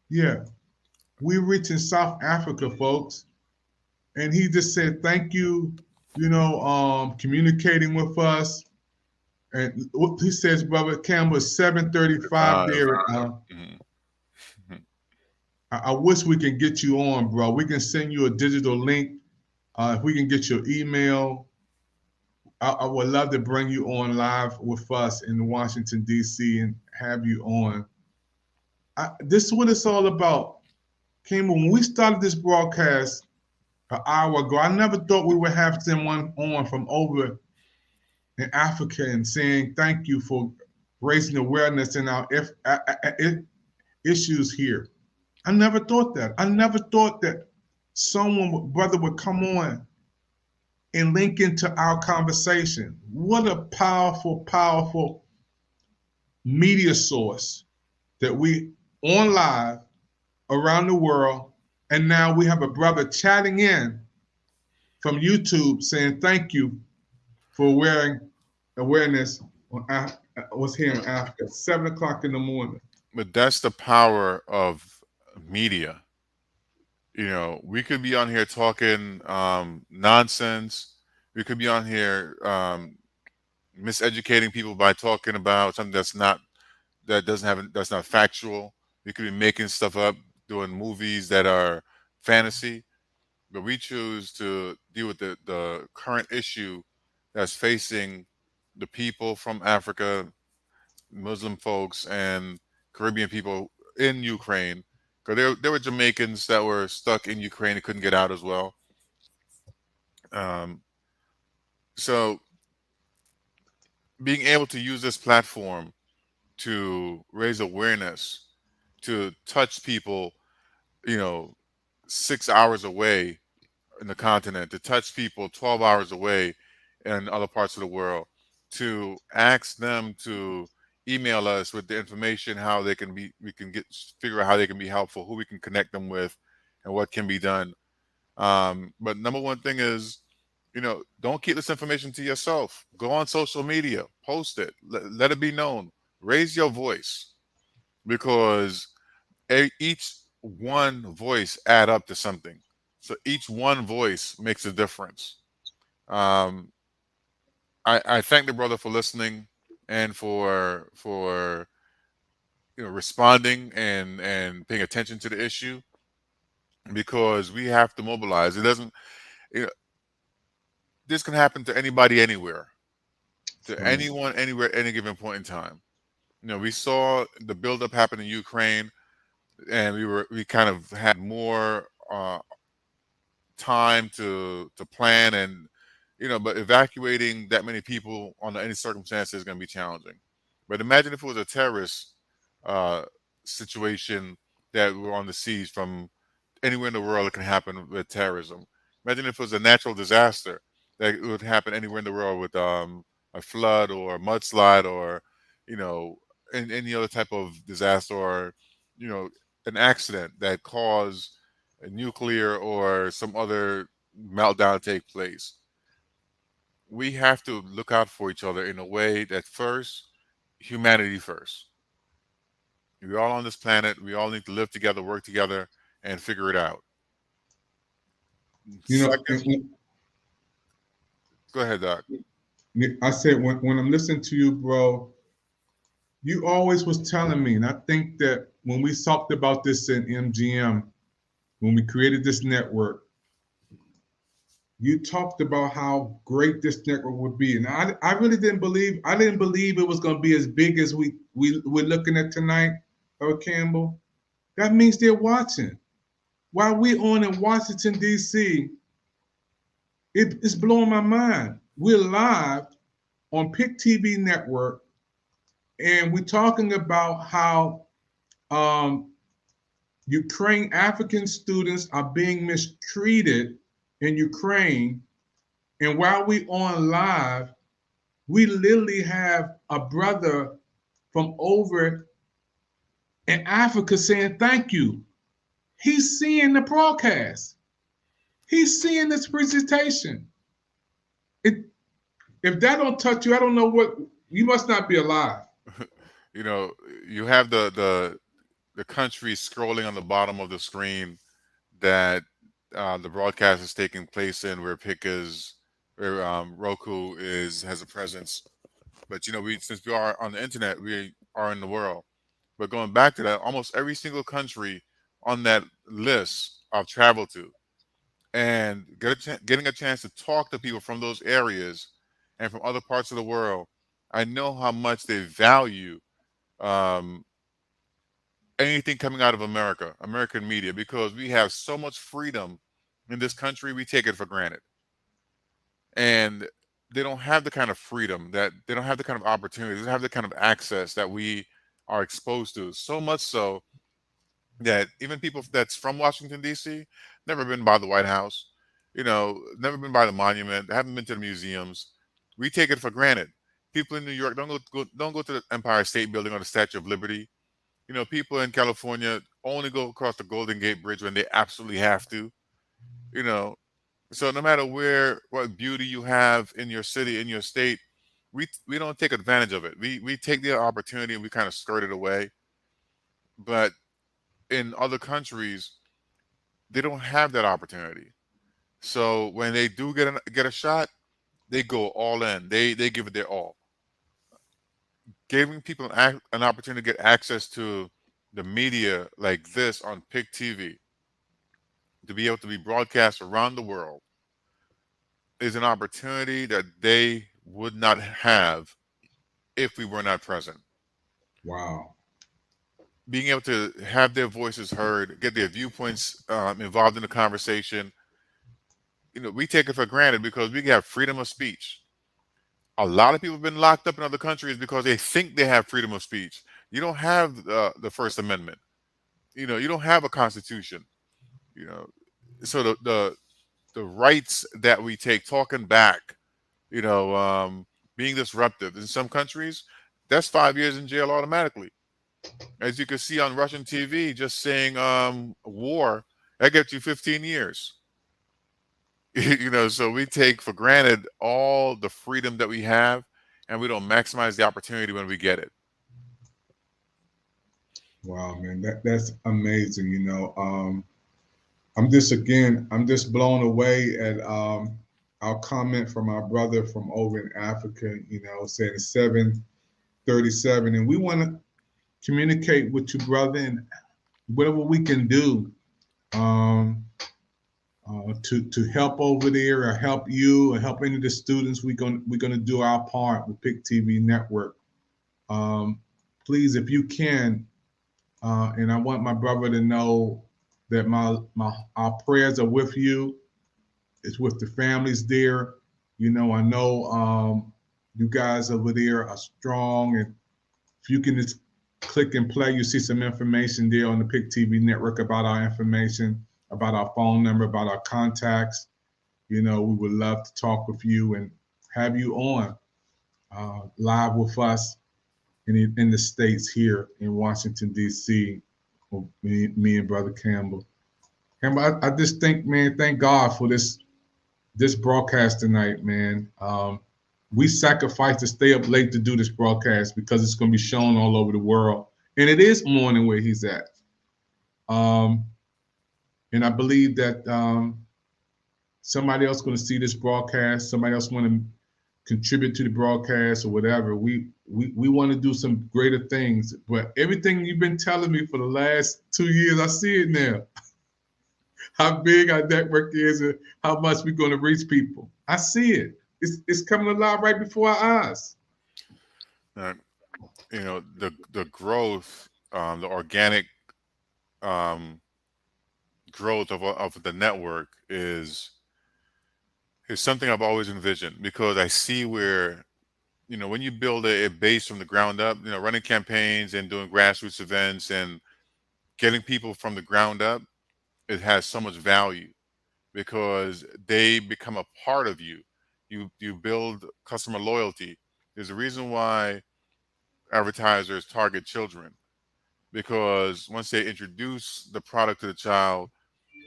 Yeah. We're reaching South Africa, folks. And he just said, thank you, communicating with us. And what he says, Brother Campbell, 7:35 there. I wish we can get you on, bro. We can send you a digital link. If we can get your email, I would love to bring you on live with us in Washington, D.C. and have you on. This is what it's all about. Campbell, when we started this broadcast an hour ago, I never thought we would have someone on from over in Africa and saying thank you for raising awareness in our issues here. I never thought that. I never thought that brother would come on and link into our conversation. What a powerful, powerful media source that we on live around the world. And now we have a brother chatting in from YouTube saying thank you for wearing awareness on what's here in Africa, 7 o'clock in the morning. But that's the power of media. We could be on here talking nonsense. We could be on here miseducating people by talking about something that's not factual. We could be making stuff up, doing movies that are fantasy. But we choose to deal with the current issue that's facing the people from Africa, Muslim folks, and Caribbean people in Ukraine. Because there were Jamaicans that were stuck in Ukraine and couldn't get out as well. So being able to use this platform to raise awareness, to touch people, 6 hours away in the continent, to touch people 12 hours away in other parts of the world, to ask them to email us with the information how they can be, figure out how they can be helpful, who we can connect them with, and what can be done. But number one thing is, don't keep this information to yourself. Go on social media, post it, let it be known, raise your voice, because each one voice add up to something. So each one voice makes a difference. I thank the brother for listening and for responding and paying attention to the issue, because we have to mobilize. It doesn't, this can happen to anybody, anywhere, to anyone, anywhere, any given point in time. We saw the buildup happen in Ukraine, and we kind of had more time to plan, and but evacuating that many people under any circumstance is going to be challenging. But imagine if it was a terrorist situation that were on the seas from anywhere in the world. It can happen with terrorism. Imagine if it was a natural disaster that would happen anywhere in the world with a flood or a mudslide, or any other type of disaster, or an accident that caused a nuclear or some other meltdown to take place. We have to look out for each other in a way that first, humanity first. We're all on this planet. We all need to live together, work together, and figure it out. You know, Go ahead, Doc. I said when I'm listening to you, bro, you always was telling me, and I think that when we talked about this in MGM, when we created this network, you talked about how great this network would be, and I really didn't believe it was going to be as big as we're looking at tonight, Campbell. That means they're watching. While we on in Washington D.C., it's blowing my mind. We're live on Pick TV Network, and we're talking about how Ukraine African students are being mistreated in Ukraine. And while we on live, we literally have a brother from over in Africa saying thank you. He's seeing the broadcast. He's seeing this presentation. If that don't touch you, I don't know what, you must not be alive. You know, you have the country scrolling on the bottom of the screen that the broadcast is taking place in, where Roku has a presence. But you know, since we are on the internet, we are in the world. But going back to that, almost every single country on that list I've traveled to, and getting a chance to talk to people from those areas and from other parts of the world, I know how much they value anything coming out of American media, because we have so much freedom in this country. We take it for granted, and they don't have the kind of freedom, that they don't have the kind of opportunities, they don't have the kind of access that we are exposed to. So much so that even people that's from Washington D.C. never been by the White House, you know, never been by the monument, haven't been to the museums. We take it for granted. People in New York don't go to the Empire State Building or the Statue of Liberty. You know, people in California only go across the Golden Gate Bridge when they absolutely have to. You know, so no matter what beauty you have in your city, in your state, we don't take advantage of it. We take the opportunity and we kind of skirt it away. But in other countries, they don't have that opportunity. So when they do get a shot, they go all in. They give it their all. Giving people an opportunity to get access to the media like this on Pick TV, to be able to be broadcast around the world, is an opportunity that they would not have if we were not present. Wow. Being able to have their voices heard, get their viewpoints involved in the conversation, you know, we take it for granted because we have freedom of speech. A lot of people have been locked up in other countries because they think they have freedom of speech. You don't have the First Amendment. You know, you don't have a constitution. You know, so the rights that we take, talking back, you know, being disruptive in some countries, that's 5 years in jail automatically. As you can see on Russian TV, just saying war, that gets you 15 years. You know, so we take for granted all the freedom that we have, and we don't maximize the opportunity when we get it. Wow, man, that's amazing. You know, I'm just blown away at our comment from our brother from over in Africa. You know, saying 7:37, and we want to communicate with you, brother, and whatever we can do to help over there, or help you, or help any of the students. We're gonna do our part with Pick TV Network. Please, if you can, and I want my brother to know that our prayers are with you. It's with the families there. You know, I know you guys over there are strong, and if you can just click and play, you see some information there on the Pick TV Network about our information, about our phone number, about our contacts. You know, we would love to talk with you and have you on live with us in the States here in Washington, D.C., with me and Brother Campbell. Campbell, I just think, man, thank God for this broadcast tonight, man. We sacrificed to stay up late to do this broadcast because it's going to be shown all over the world. And it is morning where he's at. And I believe that somebody else going to see this broadcast, somebody else want to contribute to the broadcast or whatever. We want to do some greater things. But everything you've been telling me for the last 2 years, I see it now. How big our network is and how much we're going to reach people. I see it. It's coming alive right before our eyes. You know, the growth, the organic growth of the network is something I've always envisioned, because I see where, you know, when you build a base from the ground up, you know, running campaigns and doing grassroots events and getting people from the ground up, it has so much value because they become a part of you. You build customer loyalty. There's a reason why advertisers target children, because once they introduce the product to the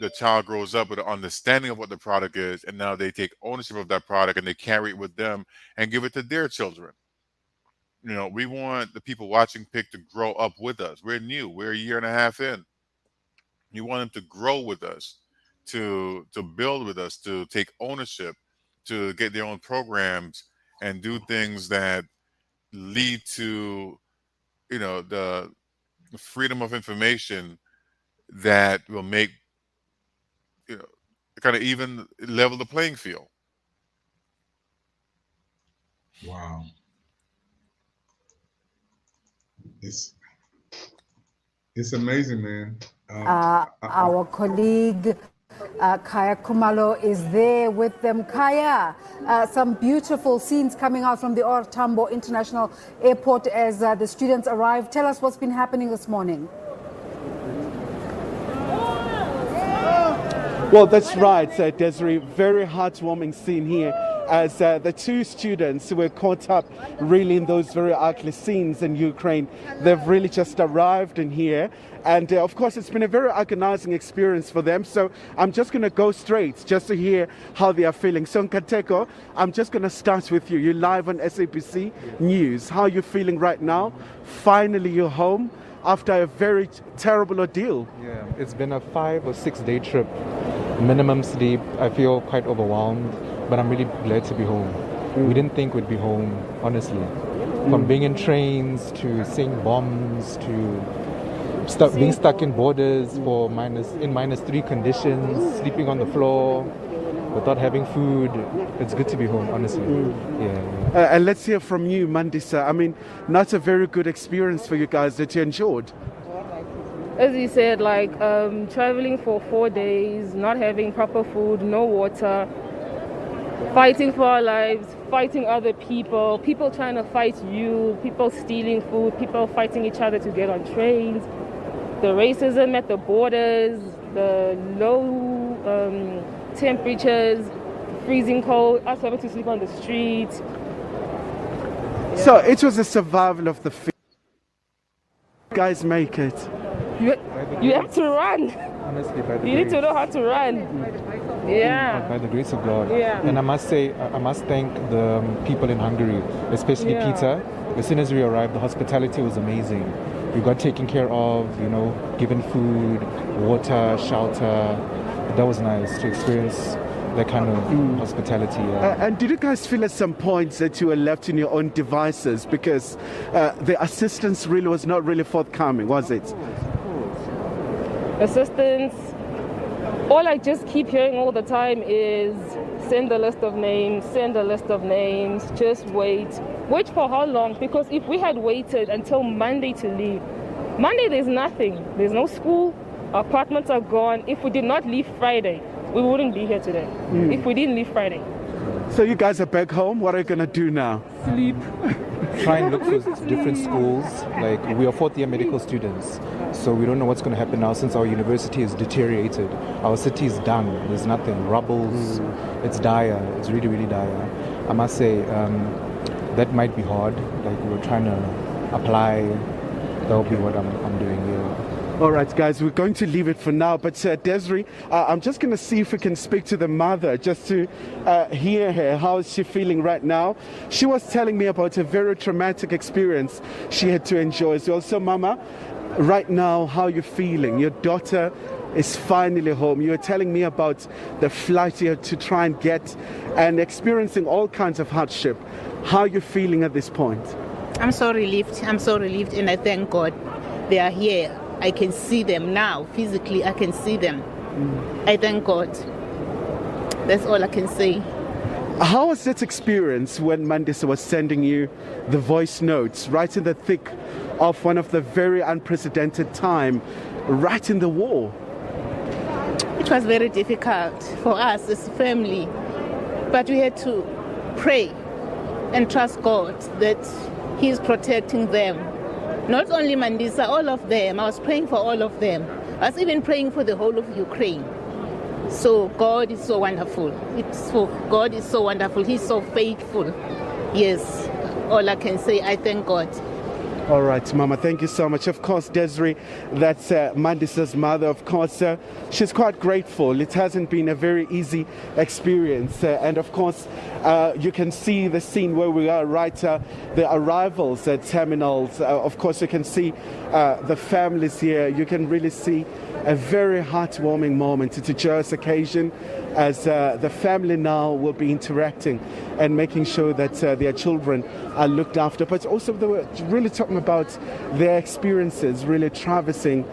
child grows up with an understanding of what the product is, and now they take ownership of that product and they carry it with them and give it to their children. You know, we want the people watching PIC to grow up with us. We're new. We're a year and a half in. You want them to grow with us, to build with us, to take ownership, to get their own programs and do things that lead to, you know, the freedom of information that will make, you know, kind of even level the playing field. Wow. It's amazing, man. Our colleague Kaya Kumalo is there with them. Kaya, some beautiful scenes coming out from the OR Tambo International Airport as the students arrive. Tell us what's been happening this morning. Well, that's right, Desiree. Very heartwarming scene here as the two students who were caught up really in those very ugly scenes in Ukraine. They've really just arrived in here. And of course, it's been a very agonizing experience for them. So I'm just going to go straight just to hear how they are feeling. So Nkateko, I'm just going to start with you. You're live on SABC News. How are you feeling right now? Finally, you're home after a very terrible ordeal. Yeah, it's been a 5 or 6 day trip. Minimum sleep. I feel quite overwhelmed, but I'm really glad to be home. We didn't think we'd be home, honestly. From being in trains to seeing bombs to being stuck in borders for -3 conditions, sleeping on the floor without having food. It's good to be home, honestly. Yeah. And let's hear from you, Mandisa. I mean, not a very good experience for you guys that you endured. As you said, like traveling for 4 days, not having proper food, no water, fighting for our lives, fighting other people, people trying to fight you, people stealing food, people fighting each other to get on trains, the racism at the borders, the low temperatures, freezing cold, us having to sleep on the street. Yeah. So it was a survival of the fittest. Guys make it. You have to run. Honestly, by the you need to know how to run. Yeah. By the grace of God. Yeah. And I must say, I must thank the people in Hungary, especially Peter. As soon as we arrived, the hospitality was amazing. We got taken care of, you know, given food, water, shelter. That was nice to experience that kind of hospitality. And did you guys feel at some points that you were left in your own devices because the assistance really was not really forthcoming, was it? Assistance. All I just keep hearing all the time is send a list of names, send a list of names, just wait. Wait for how long? Because if we had waited until Monday to leave, Monday there's nothing. There's no school, our apartments are gone. If we did not leave Friday, we wouldn't be here today. If we didn't leave Friday. So you guys are back home. What are you going to do now? Sleep. Try and look for different schools. Like, we are fourth-year medical students, so we don't know what's going to happen now since our university is deteriorated. Our city is done. There's nothing. Rubbles. It's dire. It's really, really dire. I must say, that might be hard. Like, we're trying to apply. That'll be what I'm doing here. All right, guys, we're going to leave it for now. But Desiree, I'm just going to see if we can speak to the mother just to hear her. How is she feeling right now? She was telling me about a very traumatic experience she had to endure as well. So, Mama, right now, how are you feeling? Your daughter is finally home. You were telling me about the flight you had to try and get and experiencing all kinds of hardship. How are you feeling at this point? I'm so relieved. I'm so relieved, and I thank God they are here. I can see them now. Physically, I can see them. I thank God. That's all I can say. How was that experience when Mandisa was sending you the voice notes right in the thick of one of the very unprecedented time, right in the war? It was very difficult for us as a family, but we had to pray and trust God that He's protecting them. Not only Mandisa, all of them. I was praying for all of them. I was even praying for the whole of Ukraine. So God is so wonderful. God is so wonderful. He's so faithful. Yes, all I can say, I thank God. All right, Mama, thank you so much. Of course, Desiree, that's Mandisa's mother. Of course, she's quite grateful. It hasn't been a very easy experience. And of course, you can see the scene where we are, right? The arrivals at terminals. Of course, you can see the families here. You can really see a very heartwarming moment. It's a joyous occasion as the family now will be interacting and making sure that their children are looked after. But also they were really talking about their experiences, really traversing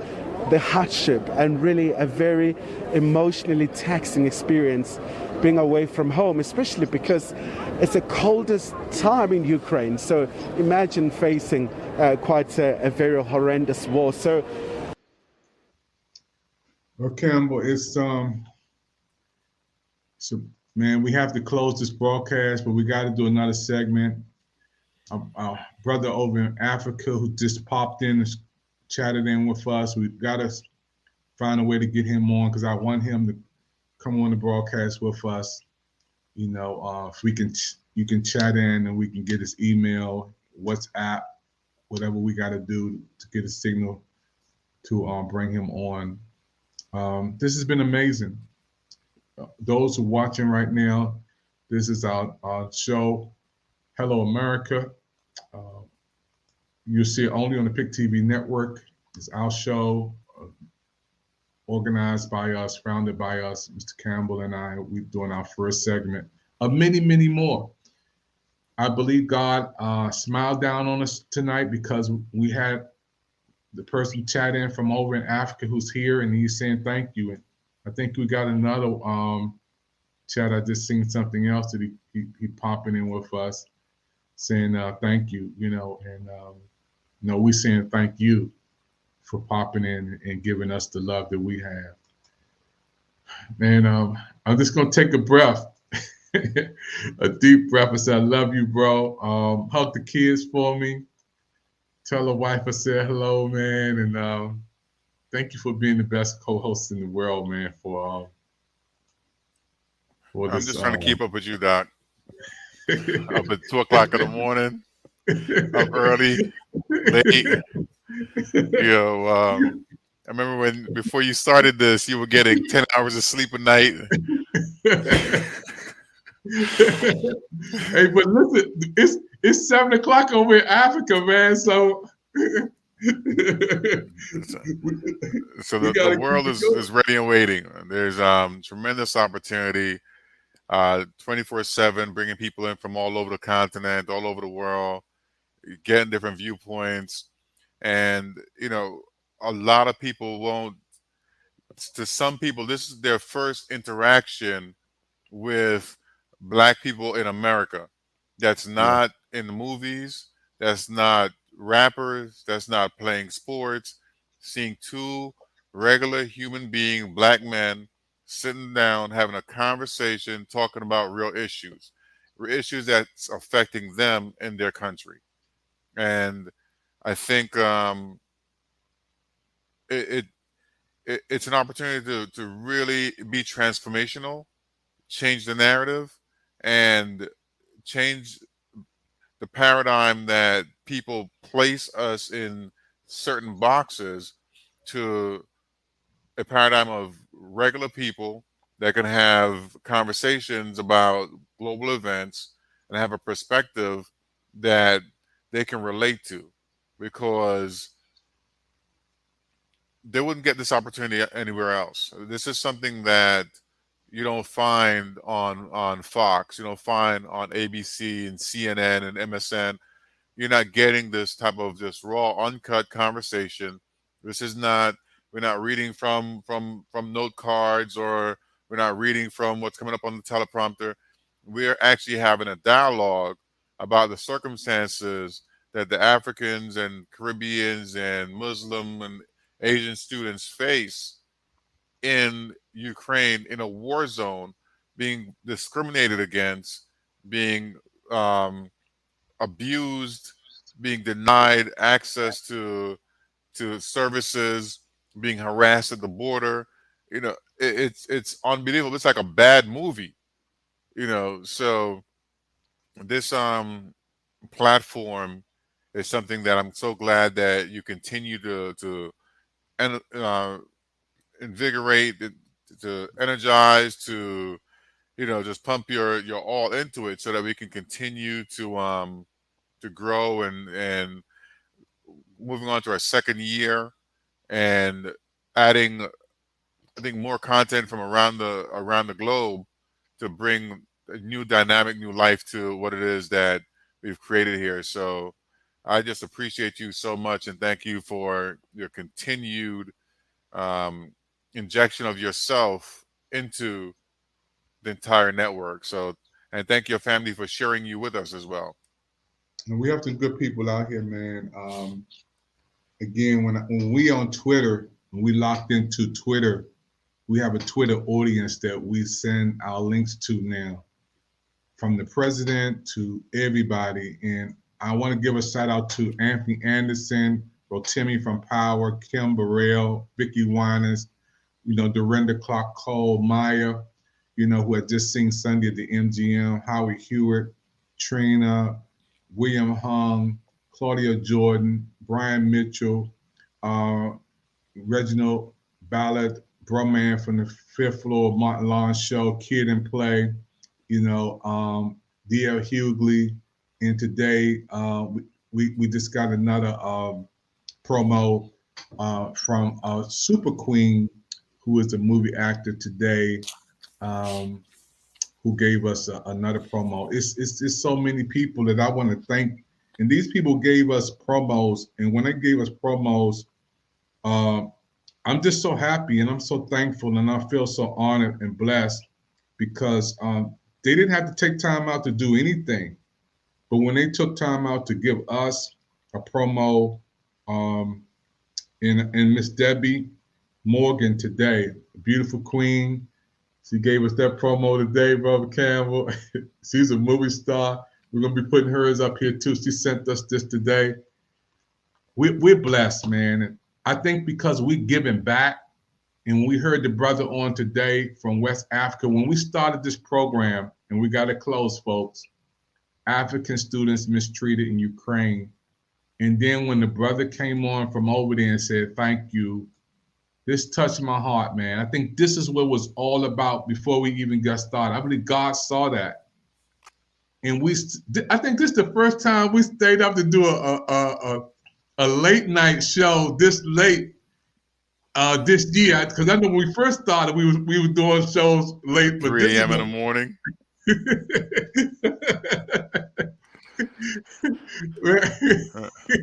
the hardship and really a very emotionally taxing experience being away from home, especially because it's the coldest time in Ukraine. So imagine facing quite a very horrendous war. So, well, Campbell, so, man, we have to close this broadcast, but we got to do another segment. Our brother over in Africa who just popped in and chatted in with us. We've got to find a way to get him on because I want him to come on the broadcast with us. You know, if you can chat in and we can get his email, WhatsApp, whatever we got to do to get a signal to bring him on. This has been amazing. Those who are watching right now, this is our show, Hello America. You'll see it only on the PIC TV network. It's our show, organized by us, founded by us, Mr. Campbell and I. We're doing our first segment of many, many more. I believe God smiled down on us tonight because we had the person chat in from over in Africa who's here, and he's saying thank you. And I think we got another chat. I just seen something else that he popping in with us, saying thank you. You know, and we saying thank you for popping in and giving us the love that we have. Man, I'm just gonna take a breath, a deep breath, and say I love you, bro. Hug the kids for me. Tell the wife I said hello, man, and thank you for being the best co-host in the world, man. For this, I'm just trying to keep up with you, Doc. Up at 2 o'clock in the morning, up early, late. I remember before you started this, you were getting 10 hours of sleep a night. Hey, but listen, it's 7 o'clock over in Africa, man. So the world is ready and waiting. There's tremendous opportunity, 24/7, bringing people in from all over the continent, all over the world, getting different viewpoints. And, a lot of people won't, to some people, this is their first interaction with Black people in America. That's not in the movies. That's not rappers. That's not playing sports. Seeing two regular human being Black men sitting down, having a conversation, talking about real issues that's affecting them in their country. And I think it's an opportunity to really be transformational, change the narrative, and change the paradigm that people place us in certain boxes to a paradigm of regular people that can have conversations about global events and have a perspective that they can relate to, because they wouldn't get this opportunity anywhere else. This is something that you don't find on Fox, you don't find on ABC and CNN and MSN. You're not getting this type of just raw, uncut conversation. This is not. We're not reading from note cards, or we're not reading from what's coming up on the teleprompter. We're actually having a dialogue about the circumstances that the Africans and Caribbeans and Muslim and Asian students face in Ukraine, in a war zone, being discriminated against, being abused, being denied access to services, being harassed at the border. It's unbelievable. It's like a bad movie. So this platform is something that I'm so glad that you continue to invigorate, to energize, to just pump your all into it, so that we can continue to grow and moving on to our second year and adding, I think, more content from around the globe to bring a new dynamic, new life to what it is that we've created here. So I just appreciate you so much, and thank you for your continued injection of yourself into the entire network. So, and thank your family for sharing you with us as well. And we have some good people out here, man. Again, when we on Twitter, when we locked into Twitter, we have a Twitter audience that we send our links to now, from the president to everybody. And I want to give a shout out to Anthony Anderson, Rotimi from Power, Kim Burrell, Vicky Winans, Dorinda Clark Cole, Maya, who had just seen Sunday at the MGM, Howie Hewitt, Trina, William Hung, Claudia Jordan, Brian Mitchell, Reginald Ballard, Brumman from the fifth floor, Martin Lawrence Show, Kid and Play, D.L. Hughley. And today we just got another promo from Super Queen, who is a movie actor today, who gave us another promo. It's so many people that I want to thank. And these people gave us promos. And when they gave us promos, I'm just so happy and I'm so thankful, and I feel so honored and blessed, because they didn't have to take time out to do anything. But when they took time out to give us a promo, and Miss Debbie Morgan today, a beautiful queen, she gave us that promo today, Brother Campbell. She's a movie star. We're going to be putting hers up here too. She sent us this today. We're blessed, man. And I think because we're giving back, and we heard the brother on today from West Africa, when we started this program, and we got to close, folks, African students mistreated in Ukraine. And then when the brother came on from over there and said, thank you, this touched my heart, man. I think this is what it was all about before we even got started. I believe God saw that. And I think this is the first time we stayed up to do a late night show this late this year. Because I know when we first started, we were doing shows late. 3 a.m. in the morning.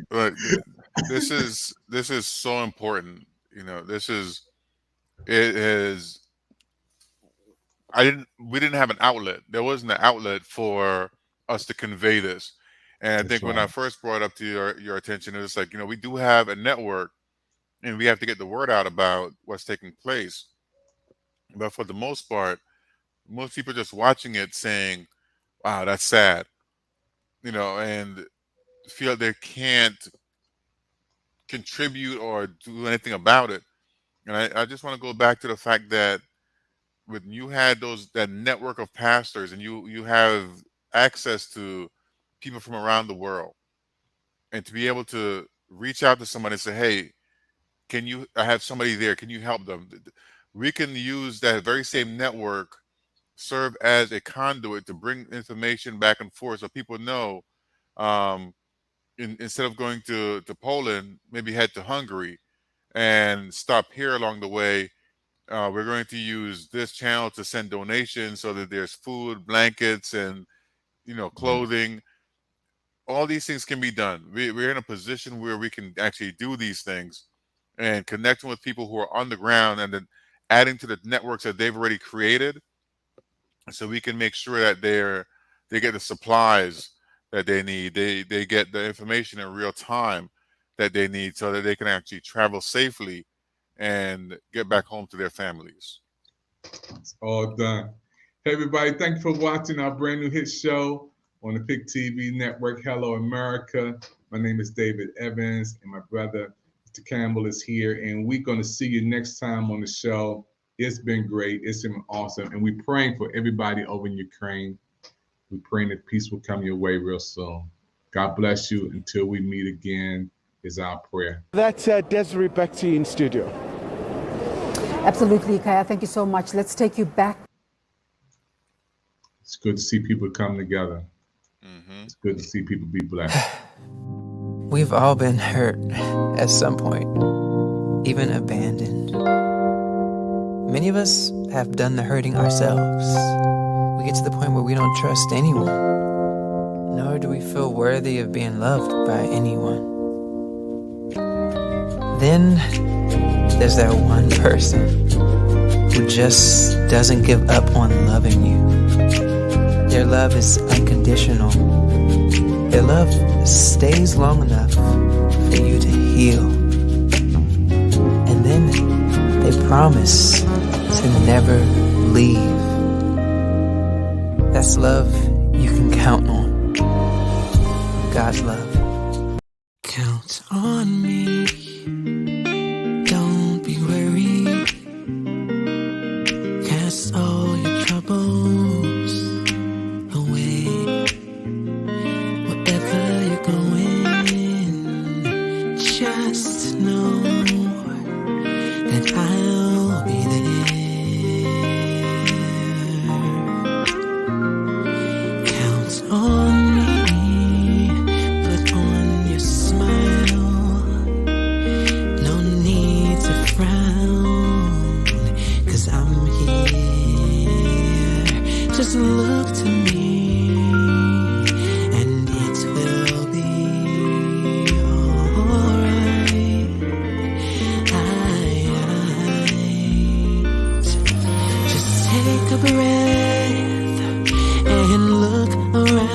But this is so important. We didn't have an outlet. There wasn't an outlet for us to convey this. And I think when I first brought it up to your attention, it was like, we do have a network and we have to get the word out about what's taking place. But for the most part, most people are just watching it saying, wow, that's sad, and feel they can't contribute or do anything about it. And I just want to go back to the fact that when you had that network of pastors, and you have access to people from around the world, and to be able to reach out to someone and say, hey, can you, I have somebody there, can you help them? We can use that very same network, serve as a conduit to bring information back and forth so people know, instead of going to Poland, maybe head to Hungary and stop here along the way. We're going to use this channel to send donations so that there's food, blankets, and clothing. All these things can be done. We're in a position where we can actually do these things and connecting with people who are on the ground and then adding to the networks that they've already created, so we can make sure that they get the supplies that they need. They get the information in real time that they need so that they can actually travel safely and get back home to their families. It's all done. Hey, everybody, thank you for watching our brand new hit show on the PIC TV network, Hello America. My name is David Evans, and my brother, Mr. Campbell, is here, and we're going to see you next time on the show. It's been great. It's been awesome, and we're praying for everybody over in Ukraine. We're praying that peace will come your way real soon. God bless you. Until we meet again is our prayer. That's Desiree, back to you in studio. Absolutely, Kaya. Thank you so much. Let's take you back. It's good to see people come together. It's good to see people be blessed. We've all been hurt at some point, even abandoned. Many of us have done the hurting ourselves. We get to the point where we don't trust anyone, nor do we feel worthy of being loved by anyone. Then there's that one person who just doesn't give up on loving you. Their love is unconditional. Their love stays long enough for you to heal. And then they promise to never leave. That's love you can count on. God's love. Count on me. Don't be worried. Cast all your troubles away. Wherever you're going, just know that I'll be there. Count on me. Put on your smile. No need to frown, 'cause I'm here. Just look to me. Take a breath and look around.